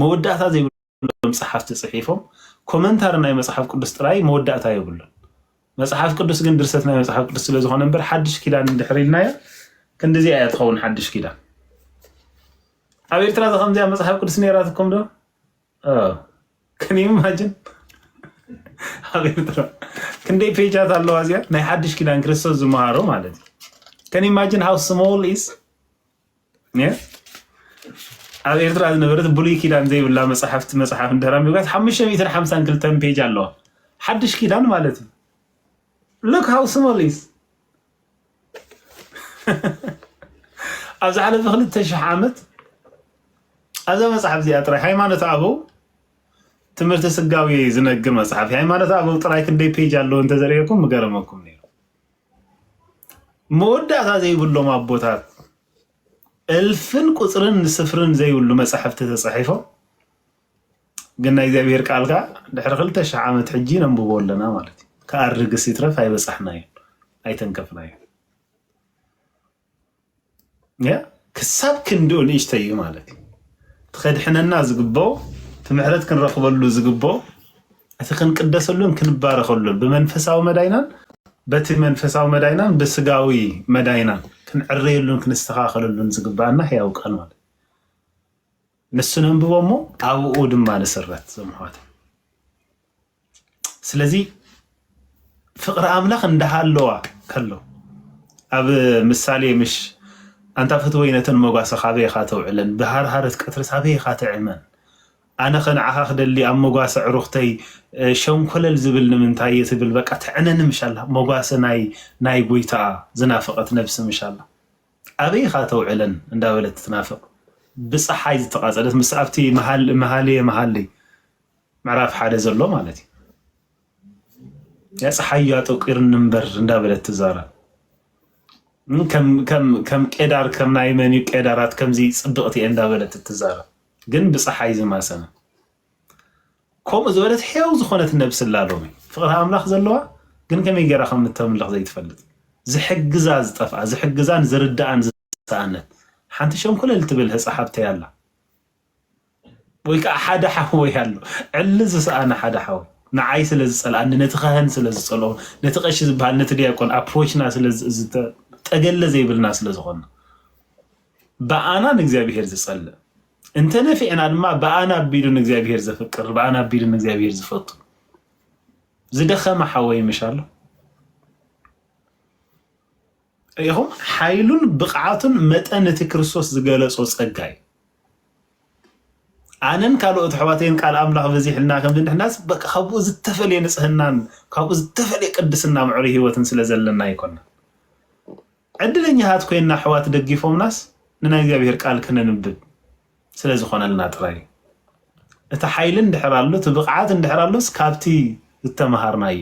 [SPEAKER 1] መወዳእታ ዘይብሎም መጽሐፍቲ ጽሒፎም ኮመንታር ናይ መጽሐፍ ቅዱስ ጥራይ መወዳእታ ይብሉ መጽሐፍ ቅዱስ ግን ድርሰት ናይ መጽሐፍ ቅዱስ ስለዝኾነ እምበር ሓድሽ ኪዳን እንድሕሪልናያ كندزي آيات خون حدش كده. أبي ترى ذا خمسة مصحف كل سنة راتكم ده. كان يماجن. أبي ترى. كندي بيجات الله أزيا. ما حدش كده عن كريستوس زمهارو مالدي. كان يماجن how small is. yeah. أبي ترى إنه برد بولي كده عن زي ولا مصحف درام يقول حمشة ميتر حمسان كل تام بيج الله. حدش كده عن مالدي. Look how small is. أزعل بخلت تشحمت أزا مصحف زي أطرح هاي ما نتعبو تمرت سقاوي زنقر مصحف هاي ما نتعبو طرح كندي بيج اللو انت زريكم مقرمكم نيرو مودة هذا يقولوا ما بوتات الفن قصرن سفرن زي يقولوا مصحف تتصحيفه قلنا إذا بيرك عالقا دحر خلت تشحمت حجينا مبقول لنا مالتي كأرق السيطرف هاي بصحناين هاي تنكفناين يا كسب كندون إيش تيجي مالك تخيل إحنا الناس قبوا في معرض كن رقبلو زقبوا أتخن قدسلون كن بارخلون بمنفسه ومدينة بتي منفسه ومدينة بسقاوي مدينة كن عريلون كن استخاخلون زقبانا هي أو كانوا نسنهم بومو أو أودم ما نسرت زمحات سلزي فقر أملاخ اندها اللوا كله أب مثالي مش أنت فتوينة مقاسة خابية خاتو علن بهار هارت كتر سابية خاتو عمان أنا خنع هاخد اللي أم مقاسة عروختي شون كل الزبل من تاية بالبقى تعنن إن شاء الله مقاسة ناي بويتا زنافقة نفس إن شاء الله أبي خاتو علن نداولة تنافق بس حايز تقاصدت مسافتي محلي معرف حدا زلو مالتي يا صحيات وقير نمبر نداولة تزارة كم كدار كم نايمني كدارات كم زي صدقتي عند بلد التزارة جن بصحاي زي ما سنة كم زولت حيو زخونة النبس اللالومي فقرها أملاخ زلوا جن كم يجرا خم التملاخ زي تفلت زحق جزاز طفع زحق جزان زرد عن زانت حنت شون كل اللي تبلها صحابتي يلا ويك أحد حوي يلا علز سأنا حد حوي نعيس لزسأل أن نتخهن سلزسألو نتقش زبال نتري يكون approach ناس لز تقل زي بالناس لزغنا بأنا نجزابير زصلى انت نفي انا ما بأنا بيدو نجزابير زفكر بأنا بيدو نجزابير زفط زدخه ما حوي مش الله يهم حيلون بقعاتن متأنة كريستوس زغلصو صغاي أنن كالو تحواتين قال أملاح بزيح لنا كم دين الناس بك خبو زتفل ينصحنان خبو زتفل يقدسنا معري هيوتن ስለዘለና ይኮና عدلኛ هات ኮይና حوات دغيفوم ناس ننا እግዚአብሔር ቃል ከነንብብ ስለዚህ ሆነልና ጥራይ እታ ኃይልን ድሕራሉ ትብቃዓት እንድሕራሉ ስካብቲ ዝተማሃርናይ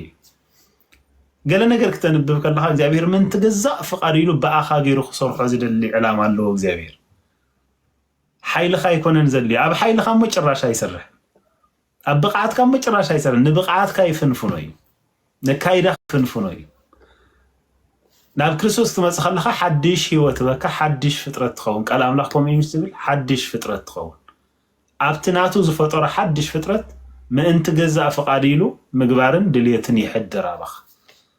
[SPEAKER 1] ገለ ነገር ከተንብብ ከለኻ እግዚአብሔር ምን ትገዛእ ፍቃድ ኢሉ በአኻ ገይሩ ክሰርሖ ዝደሊ ዕላማ አለው እግዚአብሔር حيلك يكونن زلي أب حيلك هم مجرش هيسرح أب بقعت كم مجرش هيسرح نبقعت كاي فنفنوي نكايدة فنفنوي ناب كريستوس تمسخ لها حدش هيوت بك حدش فترة تخون قال أملاكم يمسبل حدش فترة تخون أبتناتو زفترة حدش فترة ما أنت جزء فقاديلو مقبارن دليتني حد رابخ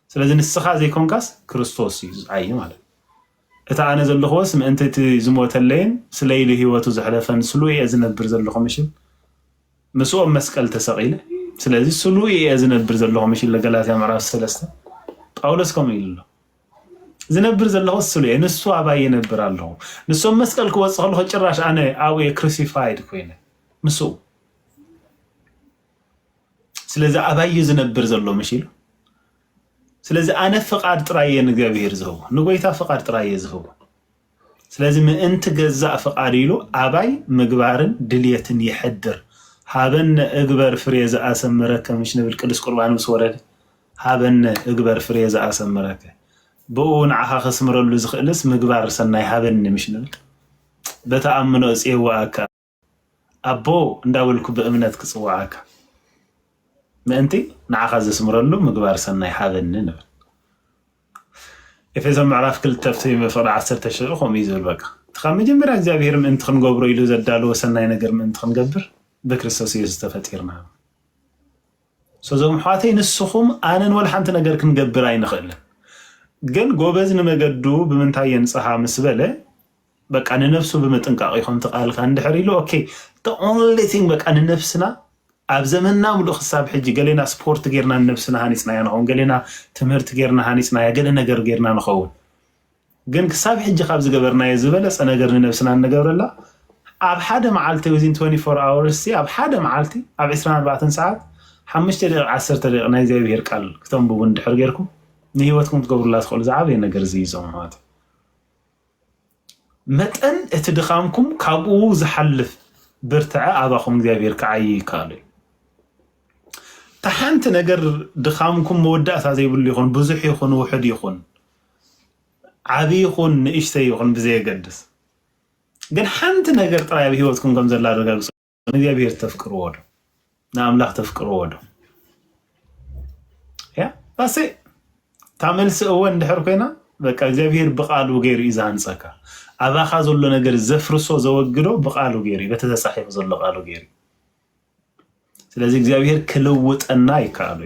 [SPEAKER 1] سلازم السخاء زي كونكاس كريستوس أي ماله أنا زلخوس من أنت تزموت اللين سليلي هيوتو زحلفن سلوي أزنبر زلخو مشي مسوء مسكال تسقيله سلازي سلوي أزنبر زلخو مشي لقلات يا معراف سلسة أولس كم يقول زنبر زلخو سلوي نسو عباي ينبر الله نسو مسكال كوص خلخو جراش أنا أوي كروسيفايد كوينه مسوء سلازي عباي زنبر زلخو مشي سلازي أنا فقاد ترايي نجابير زهو نقولي فقاد ترايي زهو سلازي من أنت جزاء فقاريلو أباي مقبارن دليتن يحدر هابن أكبر فريزة أسمرك مش نبي الكل قربان مسورد هابن أكبر فريزة أسمرك بقون عها خسمر اللي زخلص مقبار سناي هابن مش نبي بتأمنوا إيه وعكا أبو نداولك بأمنتك صواعك ما أنتي نعخذ اسمرلو مقبار سناي هذا النبل إذا معرف كل تفسير بفرع 10 أشهر خميس البقى تخمن جنبنا እግዚአብሔር من تخن قبره يلو زدالو سناي ነገር من تخن قبر بكريستوس يستفتيرنا سوزم حواتي نسخم أنا ولا حنت ነገር كنقبر أي نخل ግን ጎበዝ ንመገዱ በመንታይ የንጽሃ መስበለ በቃ ነፍሱ በመጠንቃቅ ይሆን ተቃል ካንድ ሕሪሎ ኦኬ the only thing በቃ ነፍስና ኣብ ዘመንና ሙሉ ክሳብ ሕጂ ገሌና ስፖርት ጌርና ነፍስና ሃኒጽና ያነውን ገሌና ትምህርት ጌርና ሃኒጽና ያገለ ነገር ጌርና ነኸውን ግን ክሳብ ሕጂ ካብ ዝገበርና የዝበለጸ ነገር ነፍስና እንገብረላ ኣብ ሓደ መዓልቲ within 24 hours ኣብ ሓደ መዓልቲ ኣብ 24 ሰዓት 5 ደቂቃ 10 ደቂቃ ናይ እግዚአብሔር ቃል ክተንብቡ እንድሕር ጌርኩም ንህይወትኩም ትገብሩላ ትኽእሉ ዝዓበየ ነገር ዝይዞም ማለት መጠን እቲ ድኻምኩም ካብኡ ዝሓልፍ ብርትዐ ኣባኹም እግዚአብሔር ክዓይ ይካሉ تحنت نجر دخامكم مودات هذا يقول لي خون بزح يخون وحد يخون عبي يخون إيش يخون بزي قدس قن حنت نجر ترى يبي هو تكون كم زلا رجال نبي يبي تفكر وده نعم لا تفكر وده يا بس تعمل سوون دحركينا بقى زبير بقال وغير إذا انسكا أبا خازل له نجر زفرسو زوجره بقال وغيري بتتصحيح زل قال وغيري ስለዚህ እግዚአብሔር ክለውጥና ይካሉ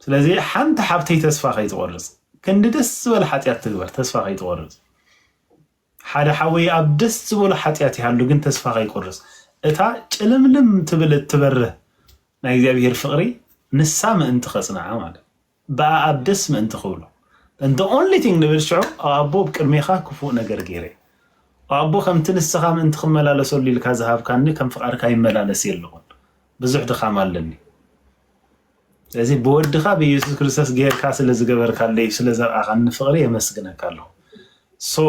[SPEAKER 1] ስለዚህ ሓንተ ሓብተይ ተስፋ ከይትቆርጽ ክንድ ደስ ዝበለ ኃጢአት ትግበር ተስፋ ከይትቆርጽ ሓደ ሓወይ ኣብ ደስ ዝበለ ኃጢአት ይሃሉ ግን ተስፋ ከይቆርጽ እታ ጭልምልም ትብል ትበርህ ናይ እግዚአብሔር ፍቅሪ ንሳ ምእንቲ ኸጽናዓ ማለት በኣብ ደስ ምእንቲ ኽብሎ and the only thing ንብልሽዑ ኣቦ ቅድሜኻ ክፉእ ነገር ገይረ ኣቦ ከምቲ ንስኻ ምእንቲ ክመላለሰሉ ኢልካ ዝሃብካኒ ከም ፍቃድካ ይመላለስ የለኹን ብዙሕ ድኻም ኣለኒ ስለዚህ በወድኻ በኢየሱስ ክርስቶስ ጌርካ ስለዝገበርካለይ ስለዘርአኻኒ ፍቅሪ የመስግነካ ኣለኹ ሶ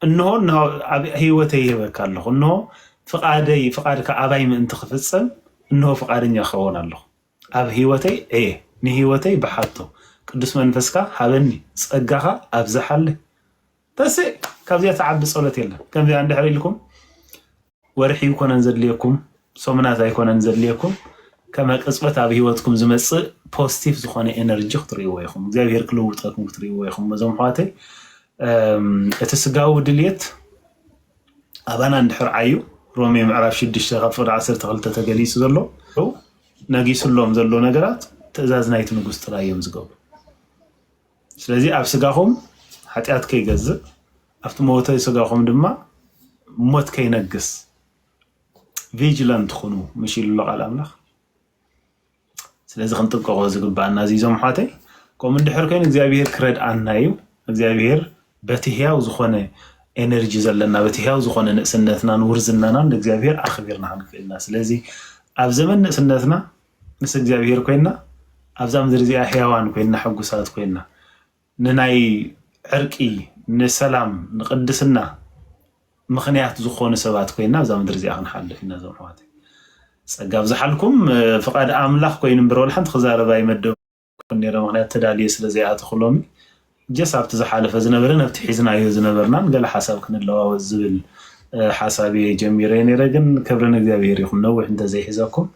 [SPEAKER 1] እንሆ ህይወተይ ይበካለሁ እንሆ ፍቃድካ ኣባይ ምእንቲ ክፍጽም እንሆ ፍቃደኛ ክኸውን ኣለኹ ኣብ ህይወተይ ንህይወተይ ብሓቶ ቅዱስ መንፈስካ ሃበኒ ጸጋኻ ኣብዝሓለ ተስ ካብዚያ ተዓቢ ጸሎት የለን ከምዚያ እንድሕር ኢልኩም ወርሒ ይኮነን ዘድልየኩም ሶምናት ኣይኮነን ዘድልየኩም ከመ ቅጽበት ኣብ ህይወትኩም ዝመጽእ ፖዚቲቭ ዝኾነ ኤነርጂ ክትርእይዎ ኢኹም እግዚአብሔር ክለውጠኩም ክትርእይዎ ኢኹም መዞም ሕዋተይ እቲ ስጋዊ ድልየት ኣባና እንድሕር ዓዩ ሮሜ ምዕራፍ 6 ካብ 12 ተገሊጹ ዘሎ ነጊሱሎም ዘሎ ነገራት ትእዛዝ ናይቲ ንጉስ ጥራይ እዮም ዝገብሩ ስለዚህ ኣብ ስጋኹም ኃጢአት ከይገዝእ ኣብቲ ሞተይ ስጋኹም ድማ ሞት ከይነግስ vigilant خنو مشي لله على أملاخ سلازم خنطبقه زقبان نازيزهم حاتي كم من دحر كين إجابيه كرد عن نايو እግዚአብሔር በትህያው ዝኾነ ኤነርጂ ዘለና በትህያው ዝኾነ ንእስነትና ንውርዝናና እግዚአብሔር አኽቢርና ክንክእልና ስለዚ ኣብ ዘመን ንእስነትና ምስ እግዚአብሔር ኮይና ኣብዛ ምድሪ እዚኣ ሕያዋን ኮይና ሕጉሳት ኮይና ንናይ ዕርቂ ንሰላም ንቅድስና ምኽንያት ዝኾኑ ሰባት ኮይና ኣብዛ ምድሪ እዚኣ ክንሓልፍ ኢና ዞም ኣሕዋተይ ፀጋ ብዝሓልኩም ፍቃድ ኣምላኽ ኮይኑ እምበር ሓንቲ ክዛረባ ይመደብኩ ነይረ ምክንያት ተዳልየ ስለዘይኣተኽሎሚ ጀስ ኣብቲ ዝሓለፈ ዝነበረ ነብቲ ሒዝናዮ ዝነበርናን ገለ ሓሳብ ክንለዋወጥ ዝብል ሓሳብ ጀሚረ ነይረ ግን ክብርን እግዚአብሔር ይኹን ነዊሕ እንተዘይሒዘኩም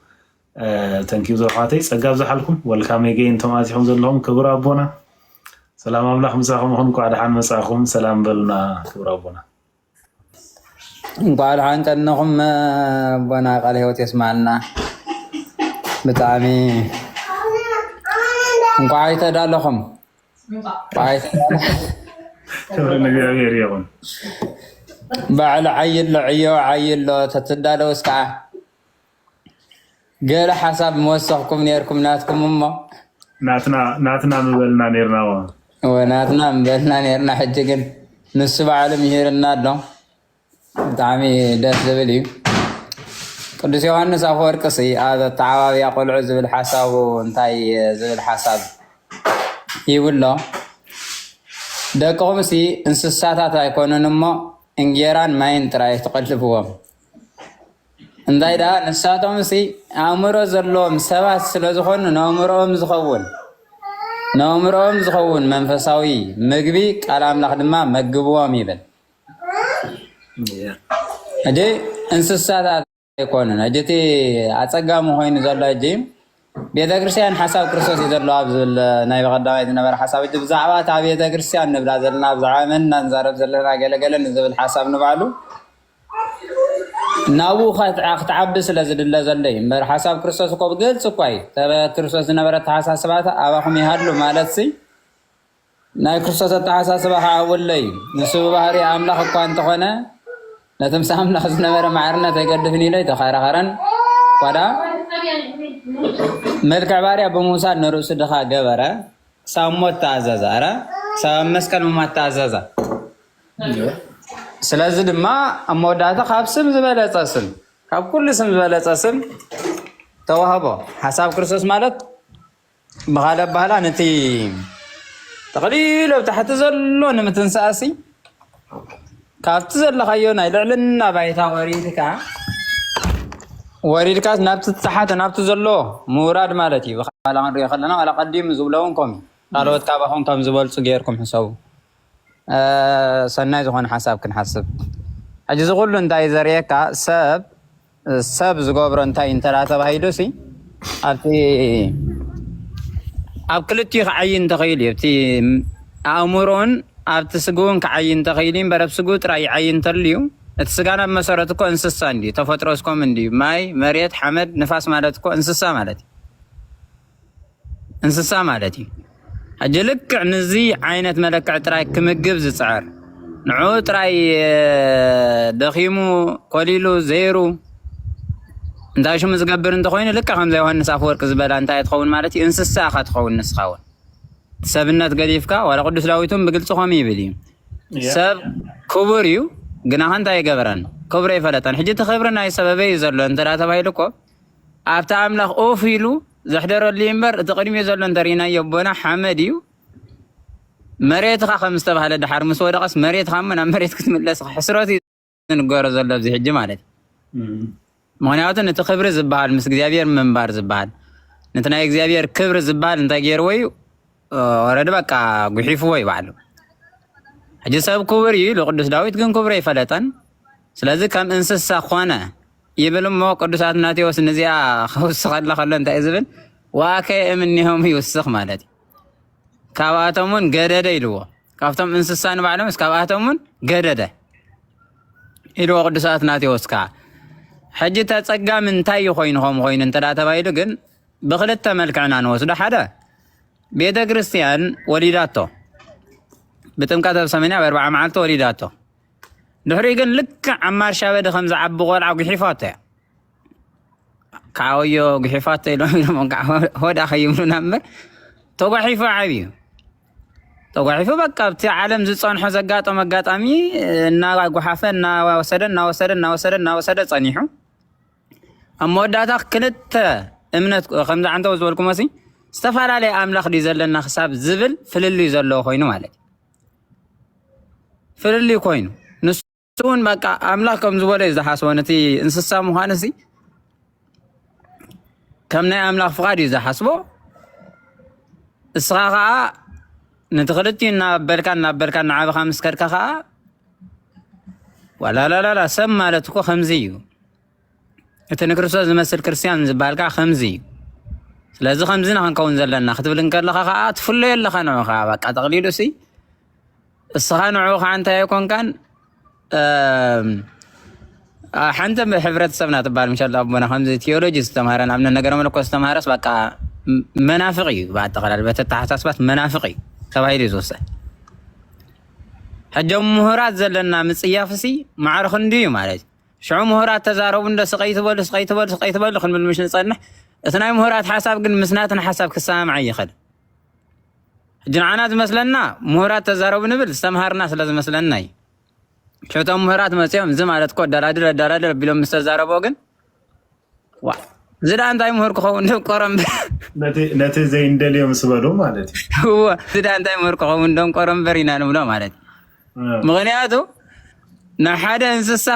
[SPEAKER 1] ተንኪዩ ዞም ኣሕዋተይ ፀጋ ብዝሓልኩም ወልካም ገይን ተማዚሖም ዘለኹም ክቡር ኣቦና ሰላም ኣምላኽ ምሳኹም ይኹን እንኳዕ ደሓን መጻእኹም ሰላም በሉና ክቡር ኣቦና
[SPEAKER 2] እንኳዕ ደሓን ቀንኹም ኣቦና ቃል ሂወት የስማዓልና ብጣዕሚ እንኳዕ ኣይተዳለኹም
[SPEAKER 1] ክብርን እግዚአብሔር ይኹን
[SPEAKER 2] ባዕሉ ዓይሎ ዕዮ ዓይሎ ተትዳለውስ ከዓ ገለ ሓሳብ መወሰኽኩም ነርኩም ናትኩም እሞ
[SPEAKER 1] ናትና ምበልና ነርና
[SPEAKER 2] ናትና ምበልና ነርና ሕጂ ግን ንሱ ባዕሉ ምሂርና ኣሎ ብጣዕሚ ደስ ዝብል እዩ ቅዱስ ዮሃንስ አፈወርቅ ኣብ ተዓባብያ ቆልዑ ዝብል ሓሳቡ እንታይ ዝብል ሓሳብ ይብሎ ደቅኹም እንስሳታት ኣይኮኑን እሞ እንጀራን ማይን ጥራይ ትቐልብዎም እንታይ ዳ ንሳቶም ኣእምሮ ዘለዎም ሰባት ስለዝኾኑ ነእምሮኦም ዝኸውን መንፈሳዊ ምግቢ ቃል ኣምላኽ ድማ መግብዎም ይብል እጂ እንስሳታት ኣይኮኑን እጂ እቲ ኣፀጋሚ ኮይኑ ዘሎ እጂ ቤተክርስትያን ሓሳብ ክርስቶስ እዩ ዘሎ ኣብ ዝብል ናይ በቀዳማይ ዝነበረ ሓሳብ እጂ ብዛዕባ እታ ቤተክርስትያን ንብላ ዘለና ብዛዕባ መና ንዛረብ ዘለና ገለገለ ንዝብል ሓሳብ ንባዕሉ ናብኡ ክትዓቢ ስለ ዝድለ ዘሎ እዩ እምበር ሓሳብ ክርስቶስ እኮ ብግልፂ እኳ እዩ ክርስቶስ ዝነበረ ተሓሳስባት ኣባኹም ይሃሉ ማለት ናይ ክርስቶስ ኣተሓሳስባ ከዓ ውሎ እዩ ንሱ ብባህሪ ኣምላኽ እኳ እንተኾነ ነቲ ምስ ኣምላኽ ዝነበረ ማዕርነት ኣይገድፍን ኢሎ ተኸራኸረን ኳዳ መልክዕ ባርያ ብምውሳድ ንርእሱ ድኻ ገበረ ሳብ ሞት ተኣዘዘ ሳብ መስቀል ምማት ተኣዘዘ ስለዚ ድማ ኣብ መወዳእታ ካብ ስም ዝበለፀ ስም ካብ ኩሉ ስም ዝበለፀ ስም ተዋህቦ ሓሳብ ክርስቶስ ማለት ብኻልእ ኣባህላ ነቲ ተቐሊሉ ኣብ ታሕቲ ዘሎ ንምትንሳእሲ ካብቲ ዘለኻዮ ናይ ልዕልና ባይታ ወሪድካ ናብቲ ተሓተ ናብቲ ዘሎ ምውራድ ማለት እዩ ብኻላ ክንሪኦ ከለና ዋላ ቀዲሙ ዝብለውን ከምኡ ካልኦት ካባኹም ከም ዝበልፁ ጌርኩም ሕሰቡ ሰናይ ዝኾነ ሓሳብ ክንሓስብ ሕጂ እዚ ኩሉ እንታይ ዘርእየካ ሰብ ዝገብሮ እንታይ እንተዳ ተባሂሉ ኣብ ክልቲኡ ክዓይን ተኽእል እዩ እቲ ኣእምሮን ኣብቲ ስግውን ክዓይን ተኽእል እዩ እምበር ኣብ ስግኡ ጥራይ ይዓይን ተሉ እዩ እቲ ስጋና ብመሰረት እኮ እንስሳ እንድዩ ተፈጥሮ እስኮም እንድዩ ማይ መሬት ሓመድ ንፋስ ማለት እኮ እንስሳ ማለት እዩ ሕጂ ልክዕ ንዚ ዓይነት መለክዕ ጥራይ ክምግብ ዝፅዕር ንዑ ጥራይ ደኺሙ ኮሊሉ ዘይሩ እንታይ ሽሙ ዝገብር እንተኮይኑ ልክዕ ከምዛ ዮሃንስ ኣፈወርቂ ዝበላ እንታይ ትኸውን ማለት እዩ እንስሳ ኢኻ ትኸውን ንስኻ እውን ሰብነት ገዲፍካ ዋላ ቅዱስ ዳዊትን ብግልፂ ከምኡ ይብል እዩ ሰብ ክቡር እዩ ግና እንታይ ይገበረን ክብሮ ይፈለጠን ሕጂ እቲ ክብሪ ናይ ሰበበ እዩ ዘሎ እንተዳ ተባሂሉ እኮ ኣብቲ ኣምላኽ ኦፍ ኢሉ ዘሕደረሉ እምበር እቲ ቅድሚኡ ዘሎ እንተሪእናዮ ቦና ሓመድ እዩ መሬትካ ከም ዝተባሃለ ድሓር ምስ ወደቐስ መሬትካ እሞ ናብ መሬት ክትምለስ ሕስረት እዩ ንገሮ ዘሎ ኣብዚ ሕጂ ማለት እዩ ምክንያቱ ነቲ ክብሪ ዝበሃል ምስ እግዚኣብሔር ምንባር ዝበሃል ነቲ ናይ እግዚኣብሔር ክብሪ ዝበሃል እንታይ ገይርዎ እዩ ወረዲ በቃ ጉሒፍዎ እዩ ባዕሉ ሕጂ ሰብ ክቡር እዩ ኢሉ ቅዱስ ዳዊት ግን ክብሮ ይፈለጠን ስለዚ ከም እንስሳ ኮነ ይብል እሞ ቅዱስ አትናቴዎስ ነዚኣ ከውስኸላ ከሎ እንታይ እዩ ዝብል ዋከየ እምኒሆም ይውስኽ ማለት እዩ ካብኣቶም እውን ገደደ ኢልዎ ካብቶም እንስሳ ንባዕሎምስ ካብኣቶም እውን ገደደ ኢልዎ ቅዱስ አትናቴዎስ ከዓ ሕጂ ተፀጋሚ እንታይ ኮይኑ ከምኡ ኮይኑ እንተዳ ተባሂሉ ግን ብክልተ መልክዕና ንወስዶ ሓደ ቤተ ክርስቲያን ወሊዳቶ ብጥምቀት ኣብ ሰሜንያ ብ40 መዓልቲ ወሊዳቶ ድሕሪኡ ግን ልክዕ ዓማር ሻበዲ ከም ዝዓቢ ቆልዓ ጉሒፋቶ እያ ካወዮ ጉሒፋቶ ኢሎም ሆዳ ከይብሉና እምበር ተጓሒፉ ዓብዩ ተጓሒፉ በቃ ኣብቲ ዓለም ዝፀንሖ ዘጋጠመ ኣጋጣሚ እናጓሓፈ እናወሰደ ፀኒሑ ኣብ መወዳእታ ክልተ እምነት ከምዚ ዓንተ ዝበልኩ መሲ ዝተፈላለየ ኣምላኽ ድዩ ዘለና ክሳብ ዝብል ፍልልዩ ዘለዎ ኮይኑ ማለት እዩ ፍልልዩ ኮይኑ ንሱ እውን በቃ ኣምላኽ ከም ዝበለ እዩ ዝሓስቦ ነቲ እንስሳ ምዃኑ እዚ ከም ናይ ኣምላኽ ፍቓድ እዩ ዝሓስቦ እስኻ ከዓ ነቲ ክልቲኡ እናበልካን ንዓበኻ ምስ ከድካ ከዓ ዋላላላ ሰብ ማለት እኮ ከምዚ እዩ እቲ ንክርስቶስ ዝመስል ክርስቲያን ዝበሃልካ ከምዚ እዩ ስለዚ ከምዚ ንክንከውን ዘለና ክትብል እንከለካ ከዓ ትፍለዮ ኣለኻ ንዑ ከዓ በቃ ተቕሊሉ ሲ እስኻ ንዑ ከዓ እንታይ ኣይኮንካን ሓንቲ ሕብረተሰብና ትበሃል ምሻ ኣቦና ከምዚ ቴዎሎጂ ዝተምሃረን ኣብነ ነገረ መለኮት ዝተምሃረስ በቃ መናፍቕ እዩ ብኣጠቃላሊ በቲ ኣተሓሳስባት መናፍቕ እዩ ተባሂሉ እዩ ዝውሰድ ሕጂ ምሁራት ዘለና ምፅያፍ ሲ ማዕረ ክንዲ እዩ ማለት እዩ ሽዑ ምሁራት ተዛረቡ እንደ ስቀይ ትበሉ ክንብል ምሽ ንፀንሕ እቲ ናይ ምሁራት ሓሳብ ግን ምስናትን ሓሳብ ክሰማምዕ ይኽእል ሕጂ ንዓና ዝመስለና ምሁራት ተዛረቡ ንብል ዝተምሃርና ስለ ዝመስለና እዩ ሽቶም ምሁራት መፅኦም እዚ ማለት እኮ ኣዳላድል ኣቢሎም ምስ ተዛረቦ ግን ዝዳ እንታይ ምሁር ክኸውን ዶ ቆረምበር
[SPEAKER 1] ነቲ ዘይንደልዮ ምስ በሉ ማለት እዩ
[SPEAKER 2] ዝዳ እንታይ ምሁር ክኸውን ዶም ቆረምበር ኢና ንብሎ ማለት እዩ ምክንያቱ ናብ ሓደ እንስሳ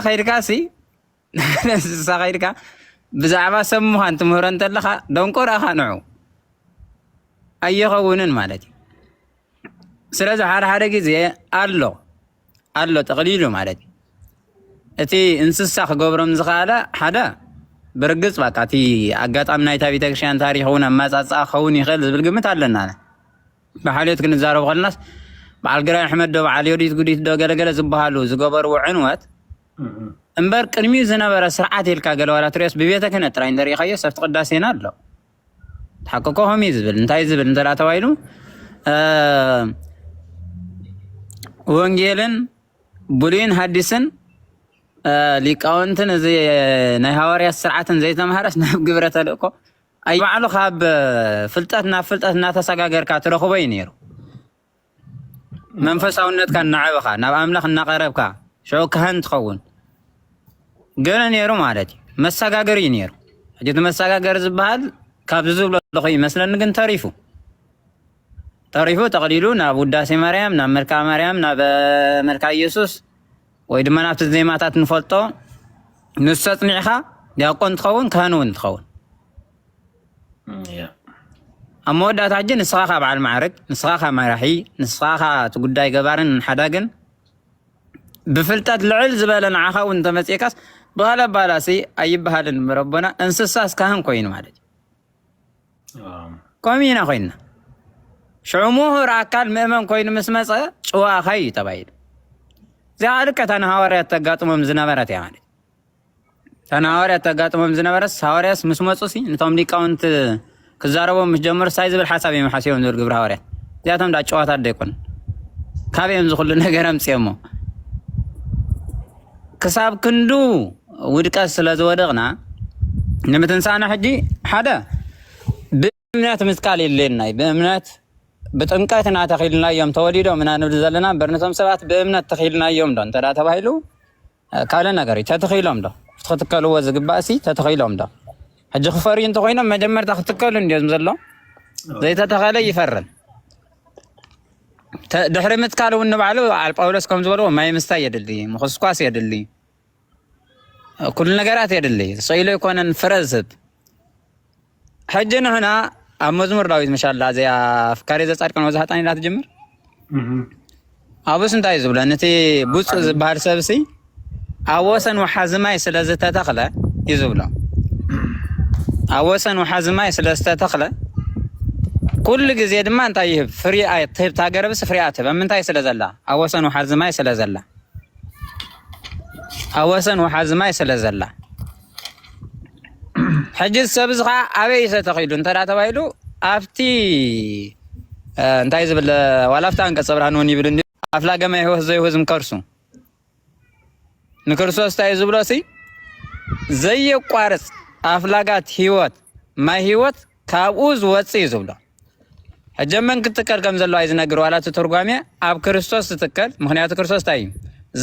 [SPEAKER 2] ከይድካ ብዛዕባ ሰብ ምዃን ትምህሮ እንተለኻ ደንቆር ኢኻ ንዑ ኣይኸውንን ማለት እዩ ስለዚ ሓደ ግዜ ኣሎ ተቕሊሉ ማለት እዩ እቲ እንስሳ ክገብሮም ዝኽኣለ ሓደ ብርግፅ በቃ እቲ ኣጋጣሚ ናይታ ቤተክርስትያን ታሪክ እውን ኣማፃፅኣ ክኸውን ይኽእል ዝብል ግምት ኣለና ብሓልዮት ክንዛረቡ ከለናስ በዓል ግራኝ ኣሕመድ ዶ በዓል ዮዲት ጉዲት ዶ ገለገለ ዝበሃሉ ዝገበርዎ ዕንወት እምበር ቅድሚኡ ዝነበረ ስርዓት ኢልካ ገለ ዋላ ትሪኦስ ብቤተ ክህነት ጥራይ እንተሪኢኻዮ ሰብቲ ቅዳሴና ኣሎ ተሓቀቆ ኸመይ ዝብል እንታይ ዝብል እንተዳ ተባሂሉ ወንጌልን ብሉይን ሓዲስን ሊቃውንትን እዚ ናይ ሃዋርያት ስርዓትን ዘይተምሃረስ ናብ ግብረ ተልእኮ ኣይ ባዕሉ ካብ ፍልጠት ናብ ፍልጠት እናተሰጋገርካ ትረኽቦ እዩ ነይሩ መንፈሳውነትካ እናዓበኻ ናብ ኣምላኽ እናቐረብካ ሽዑ ካህን ትኸውን ገለ ነይሩ ማለት እዩ መሰጋገር እዩ ነይሩ ሕጂ እቲ መሰጋገር ዝበሃል ካብዚ ዝብሎ ኣለኹ ይመስለኒ ግን ተሪፉ ተቕሊሉ ናብ ውዳሴ ማርያም ናብ መልክዓ ማርያም ናብ መልክዓ ኢየሱስ ወይ ድማ ናብቲ ዜማታት ንፈልጦ ንሱ ኣፅኒዕኻ ዲያቆን ትኸውን ካህን እውን ትኸውን ኣብ መወዳእታ ሕጂ ንስኻ ኻ በዓል ማዕርግ ንስኻ ኻ መራሒ ንስኻ ኻ እቲ ጉዳይ ገባርን ሓዳግን ብፍልጠት ልዕል ዝበለ ንዓኻ እውን እንተመፅካስ በኋላ ባላሲ ኣይበሃልን ረቦና እንስሳስ ካህን ኮይኑ ማለት እዩ ከምኡ ኢና ኮይንና ሽዑ ምሁር ኣካል ምእመን ኮይኑ ምስ መፀ ጭዋኸ እዩ ተባሂሉ እዚኣ ልክዕ ታን ሃዋርያት ተጋጥሞም ዝነበረት እያ ማለት ታን ሃዋርያት ተጋጥሞም ዝነበረስ ሃዋርያስ ምስ መፁ ሲ ነቶም ሊቃውንቲ ክዛረቦም ምስ ጀመሩ ሳይ ዝብል ሓሳብ እዮም ሓሲቦም ዝብል ግብሪ ሃዋርያት እዚኣቶም ዳ ጨዋታት ዶ ይኮን ካበዮም ዝኩሉ ነገር ኣምፅኦሞ ክሳብ ክንዱ ውድቀት ስለ ዝወደቕና ንምትንሳእና ሕጂ ሓደ ብእምነት ምትካል የድልየና እዩ ብእምነት ብጥምቀት እናተኺልና እዮም ተወሊዶም ኢና ንብል ዘለና እምበር ነቶም ሰባት ብእምነት ተኺልና ዶ እንተዳ ተባሂሉ ካልእ ነገር እዩ ተተኺሎም ዶ ክትክተልዎ ዝግባእ ሲ ተተኺሎም ዶ ሕጂ ክፈርዩ እንተኮይኖም መጀመርታ ክትከሉ እንዲዮም ዘሎ ዘይተተኸለ ይፈርን ድሕሪ ምትካል እውን ንባዕሉ ጳውሎስ ከም ዝበልዎ ማይ ምስታይ የድሊ ምኽስኳስ የድሊ ኩሉ ነገራት የድሊ ስኢሉ ይኮነን ፍረ ዝህብ ሕጂ ንሕና ኣብ መዝሙር ዳዊት መሻላ እዚኣ ፍካሬ ዘጻድቅን ወዛሕጣን ኢላ ትጅምር ኣቡስ እንታይ ዝብሎ ነቲ ብፁዕ ዝበሃል ሰብሲ ኣብ ወሰን ወሓዚ ማይ ስለ ዝተተኽለ እዩ ዝብሎ ኣብ ወሰን ወሓዚ ማይ ስለ ዝተተኽለ ኩሉ ግዜ ድማ እንታይ ይህብ ፍሪኣ ትህብ ታገረብስ ፍሪኣ ትህብ ኣብ ምንታይ ስለ ዘላ ኣብ ወሰን ወሓዚ ማይ ስለ ዘላ ኣብ ወሰን ወሓዚ ማይ ስለ ዘላ ሕጂ ሰብ እዚ ከዓ ኣበይ ተተኺሉ እንተዳ ተባሂሉ ኣብቲ እንታይ ዝብል ዋላፍታ አንቀጸ ብርሃን እውን ይብል ኣፍላገማ ህይወት ዘይህዝም ከርሱ ንክርስቶስ እንታይ ዝብሎ ሲ ዘየቋርፅ ኣፍላጋት ህይወት ማይ ህይወት ካብኡ ዝወፅእ እዩ ዝብሎ ሕጀመን ክትከል ከም ዘለዎ ኣይዝነግር ዋላ ትርጓሜ ኣብ ክርስቶስ ትትከል ምክንያቱ ክርስቶስ እንታይ እዩ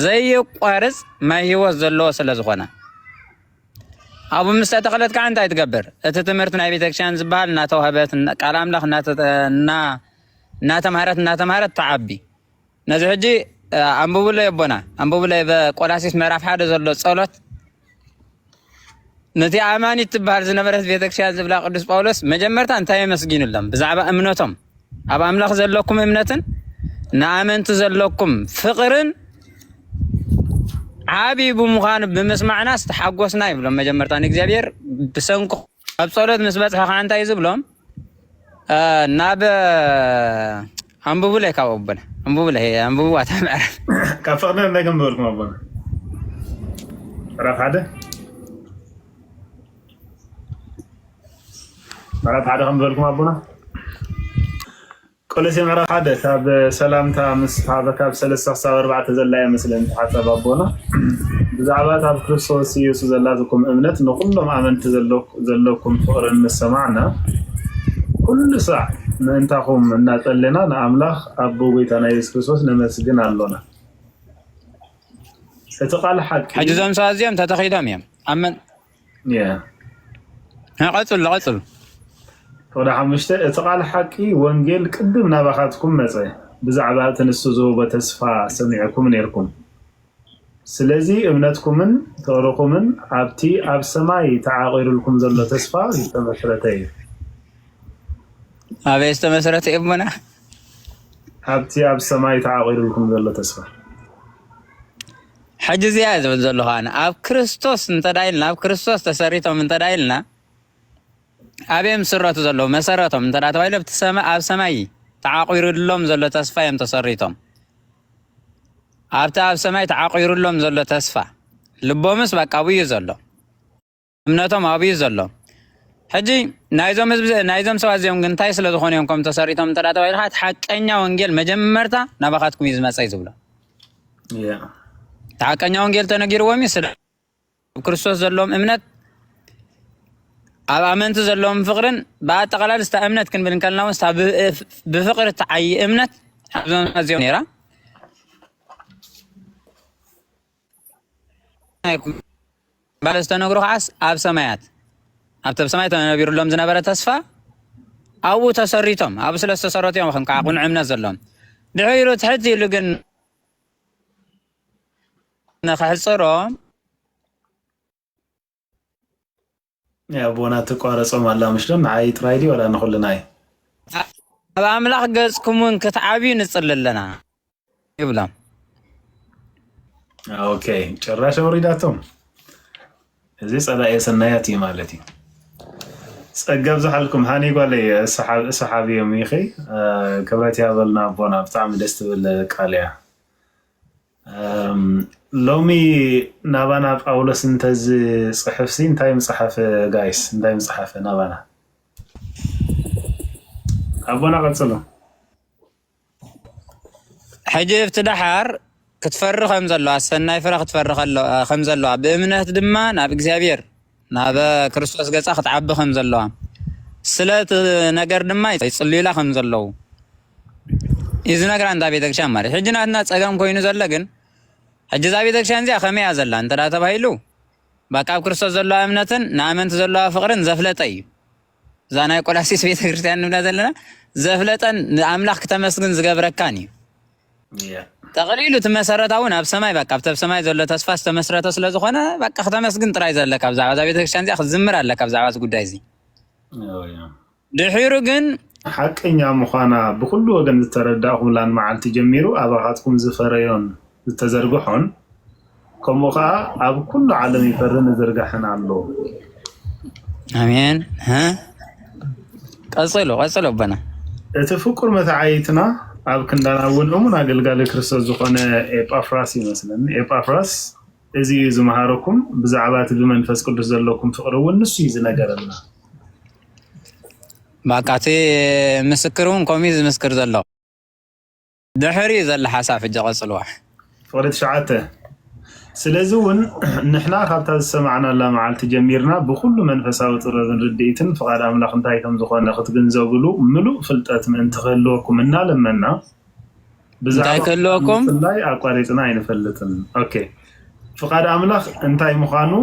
[SPEAKER 2] ዘይቋርፅ ማይ ሂወት ዘለዎ ስለ ዝኾነ ኣብ ምስ ተተኸለት ከዓ እንታይ ትገብር እቲ ትምህርቲ ናይ ቤተክርስትያን ዝበሃል እናተዋህበት ቃል ኣምላኽ እናተምሃረት ተዓቢ ነዚ ሕጂ ኣንብቡለይ ኣቦና ኣንብቡለይ በቆላሲስ ምዕራፍ 1 ዘሎ ጸሎት ነቲ ኣማኒት ትበሃል ዝነበረት ቤተክርስትያን ዝብላ ቅዱስ ጳውሎስ መጀመርታ እንታይ የመስጊኑሎም ብዛዕባ እምነቶም ኣብ ኣምላኽ ዘለኩም እምነትን ንኣመንቲ ዘለኩም ፍቕርን ዓብይ ብምዃኑ ብምስማዕና ዝተሓጎስና ይብሎም መጀመርታ ንእግዚኣብሔር ብሰንኩ ኣብ ጸሎት ምስ በፅሐ ከዓ እንታይ ዝብሎም ናብ ኣንብቡለይ ካብ ኣቦና ኣንብቡለይ ኣንብቡ ኣታ ምዕራፍ
[SPEAKER 1] ካብ ፍቕርን እንደገና በልኩም ኣቦና ምዕራፍ 1 ምዕራፍ 1 ከም በልኩም ኣቦና ቆሎሴ ምዕራፍ 1 ካብ ሰላምታ ምስ ሓበካ ካብ 3-4 ዘላየ መስለን ተሓሰብ ኣቦና ብዛዕባ ኣብ ክርስቶስ ኢየሱስ ዘላትኩም እምነት ንኩሎም ኣመንቲ ዘለኩም ፍቕርን ምሰማዕና ኩሉ ሰዕ ምእንታኹም እናጸለና ንኣምላኽ ኣቦ ጎይታና ኢየሱስ ክርስቶስ ነመስግን ኣሎና እቲ ቃል ሓቂ
[SPEAKER 2] ሕጂ እዞም ሰባት እዚኦም ተተኺዶም እዮም ኣመን ቀጽሉ
[SPEAKER 1] ወደ 5 እቲ ቃል ሓቂ ወንጌል ቅድም ናባኻትኩም መፀ ብዛዕባ ተንሱ ዝህቦ ተስፋ ሰሚዕኩም ነርኩም ስለዚ እምነትኩምን ተቕርኹምን ኣብቲ ኣብ ሰማይ ተዓቂሩልኩም ዘሎ ተስፋ ዝተመስረተ እዩ
[SPEAKER 2] ኣበይ ዝተመስረተ እዩ እሞና
[SPEAKER 1] ኣብቲ ኣብ ሰማይ ተዓቂሩልኩም ዘሎ ተስፋ
[SPEAKER 2] ሕጂ እዚኣ ዝብል ዘሎ ኸኣነ ኣብ ክርስቶስ እንተዳይልና ኣብ ክርስቶስ ተሰሪቶም እንተዳይልና ኣበይ ምስረቱ ዘለዎ መሰረቶም እንተዳ ተባሂሉ ኣብ ሰማይ ተዓቂሩሎም ዘሎ ተስፋ እዮም ተሰሪቶም ኣብቲ ኣብ ሰማይ ተዓቂሩሎም ዘሎ ተስፋ ልቦምስ በቃ ኣብዩ ዘሎ እምነቶም ኣብዩ ዘሎ ሕጂ ናይዞም ሰባት እዚኦም ግን እንታይ ስለ ዝኾኑ እዮም ከም ተሰሪቶም እንተዳ ተባሂሉ እቲ ሓቀኛ ወንጌል መጀመርታ ናባኻትኩም እዩ ዝመፀ እዩ ዝብሎ እቲ ሓቀኛ ወንጌል ተነጊርዎም እዩ ስለ ክርስቶስ ዘለዎም እምነት ኣብ ኣመንቲ ዘለዎም ፍቕርን ብኣጠቓላሊ ስታ እምነት ክንብል ከለና እውን ስታ ብፍቕሪ እትዓይ እምነት ኣብዞም እዚኦም ነይራ ባለ ዝተነግሩ ከዓስ ኣብ ሰማያት ኣብቲ ኣብ ሰማይ ተነቢሩሎም ዝነበረ ተስፋ ኣብኡ ተሰሪቶም ኣብኡ ስለ ዝተሰረቱ እዮም ከም ከዓ ቁኑዕ እምነት ዘለዎም ድሕሪሩ ትሕት ኢሉ ግን ንኽሕፅሮም
[SPEAKER 1] ኣቦና ተቋረፆም ኣላ ምሽሎም ንዓይ ጥራይ ድዩ ወላ ንኹልና እዩ
[SPEAKER 2] ኣብ ኣምላኽ ገጽኩም እውን ክትዓብዩ ንጽሊ ኣለና ይብሎም
[SPEAKER 1] ኦኬ ጭራሽ ወሪዳቶም እዚ ጸላኤ ሰናያት እዩ ማለት እዩ ጸገብ ዝሓልኩም ሃኒ ጓለይ ሰሓቢዮም ይኺ ክብረት ያበልና ኣቦና ብጣዕሚ ደስ ትብል ቃል እያ ሎሚ ናባና ጳውሎስ እንተዝ ጽሕፍሲ እንታይ መጽሓፍ ጋይስ እንታይ መጽሓፍ ናባና ኣቦና ቀጽሉ
[SPEAKER 2] ሕጂ ኣብቲ ድሓር ክትፈሪ ከም ዘለዋ ሰናይ ፍረ ክትፈሪ ከም ዘለዋ ብእምነት ድማ ናብ እግዚኣብሔር ናብ ክርስቶስ ገጻ ክትዓቢ ከም ዘለዋ ስለቲ ነገር ድማ ይጽልዩላ ከም ዘለዉ እዚ ነገራ እንታ ቤተክርስትያን ማለት ሕጂ ናትና ፀገም ኮይኑ ዘሎ ግን ሕጂ እዛ ቤተክርስትያን እዚኣ ከመይ እያ ዘላ እንተዳ ተባሂሉ በቃ ኣብ ክርስቶስ ዘለዋ እምነትን ንኣመንቲ ዘለዋ ፍቕርን ዘፍለጠ እዩ እዛ ናይ ቆላሲስ ቤተክርስትያን ንብላ ዘለና ዘፍለጠን ንኣምላኽ ክተመስግን ዝገብረካን እዩ ተቕሊሉ እቲ መሰረታውን ኣብ ሰማይ በቃ ኣብቲ ኣብ ሰማይ ዘሎ ተስፋ ዝተመስረተ ስለ ዝኾነ በቃ ክተመስግን ጥራይ ዘለካ ብዛዕባ እዛ ቤተክርስትያን እዚኣ ክትዝምር ኣለካ ብዛዕባ እዚ ጉዳይ እዚ ድሒሩ ግን
[SPEAKER 1] ሓቀኛ ምዃና ብኩሉ ወገን ዝተረዳእኹምላን መዓልቲ ጀሚሩ ኣባኻትኩም ዝፈረዮን ዝተዘርግሖን ከምኡ ከዓ ኣብ ኩሉ ዓለም ይፈርን ዝርጋሕን ኣሎ
[SPEAKER 2] ኣሜን ቀጽሉ ኣቦና
[SPEAKER 1] እቲ ፍቁር መታዓይትና ኣብ ክንዳና እውን እሙን ኣገልጋሊ ክርስቶስ ዝኾነ ኤጳፍራስ ይመስለኒ ኤጳፍራስ እዚ እዩ ዝመሃረኩም ብዛዕባ እቲ ብመንፈስ ቅዱስ ዘለኩም ፍቕሪ እውን ንሱ እዩ ዝነገረልና በቃ እቲ ምስክር እውን ከምኡ ዝምስክር ዘሎ ድሕሪ ዘሎ ሓሳብ ሕጂ ቀጽልዋ ፍቕሪ 9 سلازون نحنا خابتا سمعنا لا معلت جميرنا بكل منفساو طربن رديتن فقال املاح انتي كم زخونه ختغنزبلو ملو فلطات من تخلوكم እና ለመና
[SPEAKER 2] انتي كلوكم
[SPEAKER 1] لا اقاريتنا አይنፈልጥን ኦኬ فقال املاح انتي مخانو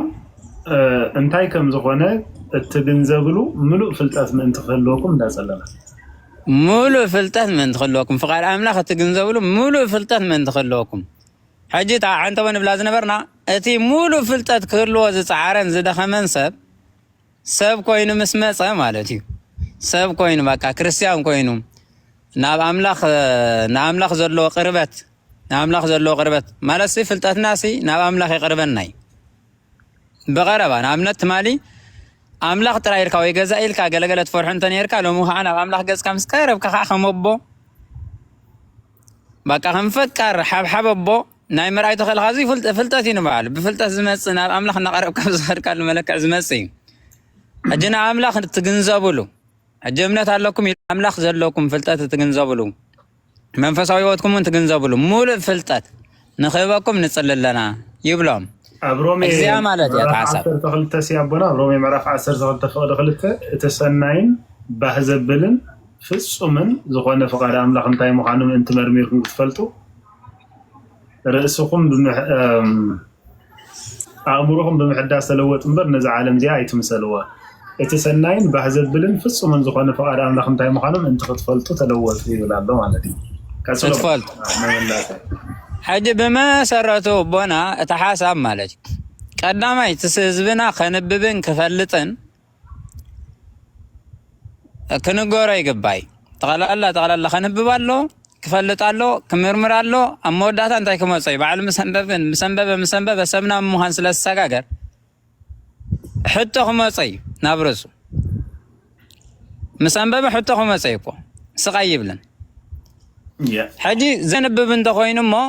[SPEAKER 1] انتي كم زخونه تغنزبلو ملو فلطات من تخلوكم እንዳጸለና
[SPEAKER 2] ملو فلطات من تخلوكم فقال املاح تغنزبلو ملو فلطات من تخلوكم حجيت انت ون بلاز نبرنا اتي مولو فلطت كلو زصعرن زدخمن سب كوينو مسمص مالتي سب كوينو بقى كريستيان كوينو ناب املاخ زلو قربت ناملاخ زلو قربت مالس فلطت ناسي ناب املاخ يقربناي بغربا نامنت مالي املاخ تراير كاوي غزايل كا غلغلت فرحن تنير كا لو انا املاخ غز كم سكرب كا خمبو بقى خنفكر حبحببو ناي مرأيتو خل غازي فلتاتي نبعل بفلتات زمصنا املاح نقرب كبزهر قال ملك زمصي اجنا املاح تغنزبلو اجمنات عليكم املاح زلوكم فلتات تغنزبلو منفساوي وتكم تغنزبلو مول فلتات نخيبكم نصللنا يبلام
[SPEAKER 1] ابرومي
[SPEAKER 2] اجزاء مالت يا تعصب
[SPEAKER 1] تخلت سيابنا ابرومي معرف 10 تخلت خلت تسناين بحزبلن فصمن زخونه فقاد املاح انتي مخانم انت مرميركم تفلطو رأسكم أموركم بمحدث سلوات انبر نزع عالم زي ايتم سلوات اتسناين بحزب بلن فصو من زخانة فقال املاخم تاي مخانم انت خطفلتو تلوات في بلعبه مالتي
[SPEAKER 2] خطفلت حاجة بما سرتو بنا اتحاسب مالك قدامي تسزبنا خنببن كفلتن كنغورا يقباي تقال الله خنببالو كفلطالو كمرمرالو اموداتا انتي كمصاي بعل مسنبب سبنا مهان سلسغاغر حتى كمصاي نابرسو مسنبب حتى كمصاي كو سقايبلن حجي زنب بنت خوينمو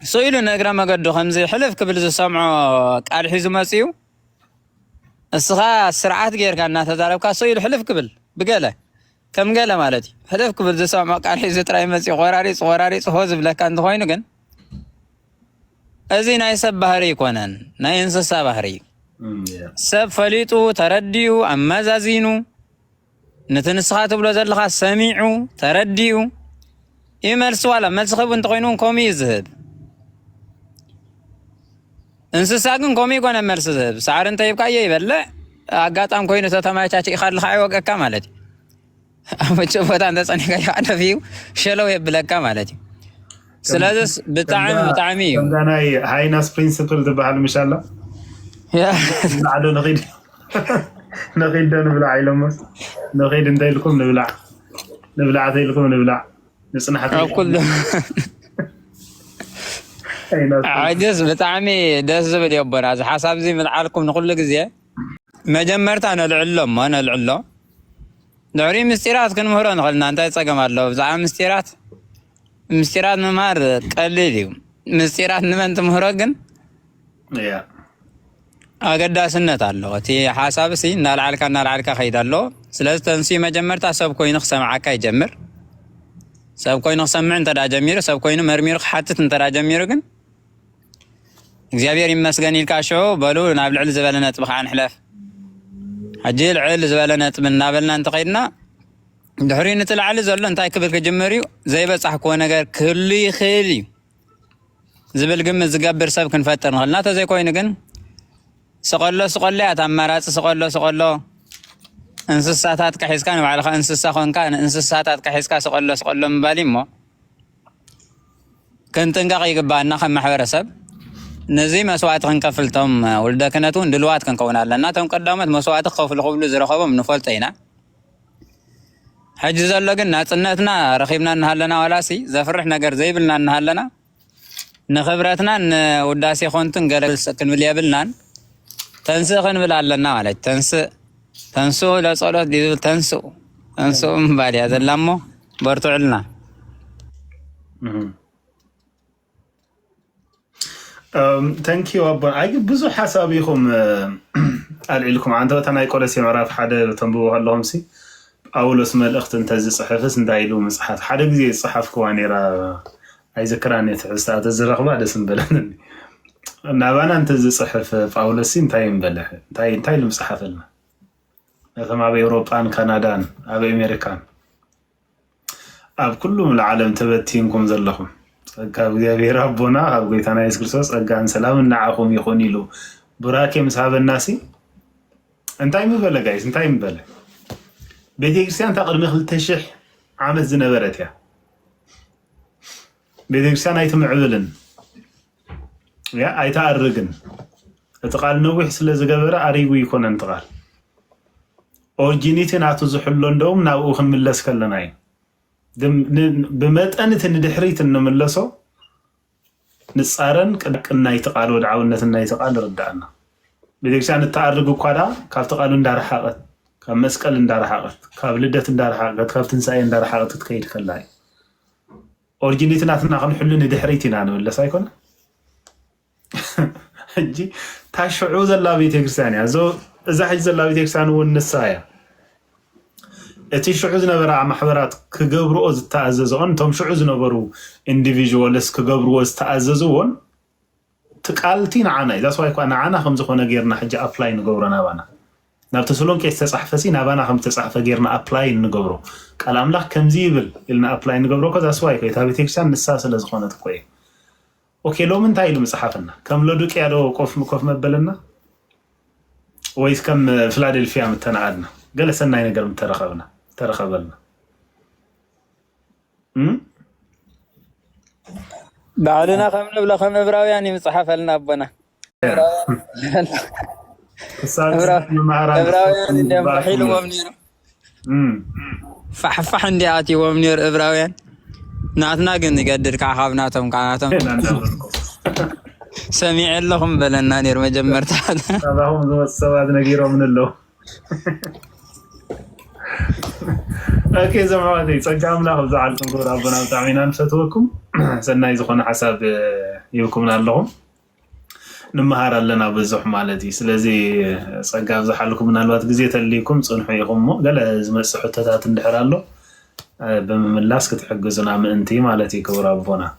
[SPEAKER 2] سويلو نغرا مغدو خمزي حلف قبل زسمعو قال حيزو مصيو اسغا سرعات غيركا انا تزاربكا سويلو حلف قبل بقاله كم قال مالتي هدفك بالزسام قال حيز تراي مسي غوراري هوز بلا كان خوينو كن ازي ناي سب بحري كونن ناي انسسا بحري سب فليطو ترديو امازازينو نتنسخات بلو زلخا سميعو ترديو يملس ولا ملس خب انت خوينون كومي يذهب انسسا كن كومي كون ملس يذهب سعر انت يبقى يبلع اغاطام كوينو تتماچاچي خال خاي وقك مالتي أبغى فتا عند صنيع كيا أنا فيو شلو يبلغ مالتي سلازس بتعمي
[SPEAKER 1] أنا هاي ناس برينسيبل تبعهم إن شاء الله
[SPEAKER 2] يا
[SPEAKER 1] عدو نغيد نبلع علمس نغيد نديلكم نبلع ذيلكم نبلع نصنع حتى
[SPEAKER 2] كله عجز بتعمي داس زبل يبر هذا حساب زي من عالكم نقول لك زي ما جمرت أنا العلم دعوري مستيرات كن مهران قلنا انت يصقم الله بزعم مستيرات ممار قليلي مستيرات نمنت مهرقن
[SPEAKER 1] يا
[SPEAKER 2] اقداسنت الله تي حساب سي نالعلك خيدالو سلاز تنسي مجمرت سب كوين خسمعك يجمر سب كوين خسمع انت دا جمير سب كوين مرمير حتت انت دا جمير كن እግዚአብሔር ይመስገን ይልካሾ በሉ ናብ ልዕል ዝበለነ ጥብኻ ንሕለፍ حجيل عيل زبالنا تمنا بلنا انت قيدنا دحرين تلعل زلو انت كبر كجمريو زي بصح كو نغير كلي خيلي زبل قم زقبر سب كنفتر نخلنا تا زي كوين كن سقلات امارات سقلو انسساتات كحيسكان وعلى انسسا خون كان انسساتات كحيسكا سقلو مباليمو كنت نقا يقبانا خم محورسب نزي مسوات كنكفلتهم ولدا كنتون دلوات كنكونا لنا تم قدامت مسوات خوف الخبل زرخوبه من فلتينا حج زلقن ناصنتنا رخيبنا نهلنا ولاسي زفرح نجر زي بلنا نهلنا نخبرتنا وداسي خونتن قال سكن بليابلنا تنسخن بلالنا على تنسو لا صلاه دي تنسو مبالي هذا لمو برتعلنا
[SPEAKER 1] ثانك يو ابا اي بزو حسابيكم قال لكم عنده تناي قولسي معرف حدا تنبو اللهم سي اولس ملخت انت زي صحفس እንዳይሉ መጽሐፍ ሓደ ጊዜ صحف كوانيرا اي ذكراني تحسات الزرخ بعد سنبلن نابانا أنت زي صحف فاولسين تايم بله تاي المصحف لنا مثلا أبي أوروبان كندان أبي أمريكان أب كلهم العالم تبتينكم زلهم كابدي أبي ربنا أبغى تانا يسكرسوس أجان سلام النعاقهم يخوني له براكي مسحب الناسي أنتاي مبلغ جايز أنتاي مبلغ بيتي كريستيان تقدر مخل تشح عامل زنبرت يا بيتي كريستيان أيتم عبلن يا أيتا الرجن تقال نوح سلز جبرة أريو يكون انتقال أوجينيتي نعطو زحلون دوم ناو خم اللس كلناي بمت أنت ندحريت إنه ملصو نصارن كنا يتقال ودعونا إنه يتقال ردعنا بيتي كريستيان التعرق قادا كاف تقالوا ندار حقت كاب مسكال ندار حقت كاب لدت ندار حقت كاب تنساي ندار حقت تكيد كلاي أورجينيتي ناتنا خنحل ندحريتنا أنا ولا سايكون حجي تاشعو زلا بيت كريستيان يا زو إذا حج زلا بيت كريستيان والنسايا أتي شعوز نبرة محبرات كجبرو أز تأززون توم شعوز نبرو individuals كجبرو أز تأززون تقالتين عنا إذا سواء أنا عنا خمسة خنا غيرنا حاجة أبلاي نجبرنا بانا نبتسلون كيس تصحفسي نبانا خمسة تصحف غيرنا أبلاي نجبرو كلام لك كم زيبل إلنا أبلاي نجبرو كذا سواء كي تابي تكسان نساس اللي زخونة تقوي أوكي لو من تايلو مسحفنا كم لودك يا لو كوف مبلنا ويس كم فلادلفيا متنعدنا جلس الناين نقدر ترخبنا
[SPEAKER 2] بعدنا خم إبراوي يعني مصحف لنا أبونا إبراوي يعني محيل ومنير فح عندي آتي ومنير إبراوي ناتنا قن نقدر كعخابناتهم سميع لهم بلنا نير مجمرت
[SPEAKER 1] هذا هم ذو السواد نقيرو من اللو أوكي زمعواتي تسقام لهم زعلكم دور ربنا وتعمينا نفتوكم سنة يزخون حساب يوكمنا لهم نمهار لنا بزح مالتي سلازي تسقام زحلكم من الوقت قزيت الليكم صنحوا يغمو قال زمسحو حتتات اندحر له بملاس كتحقزنا من انتي مالتي كور ربنا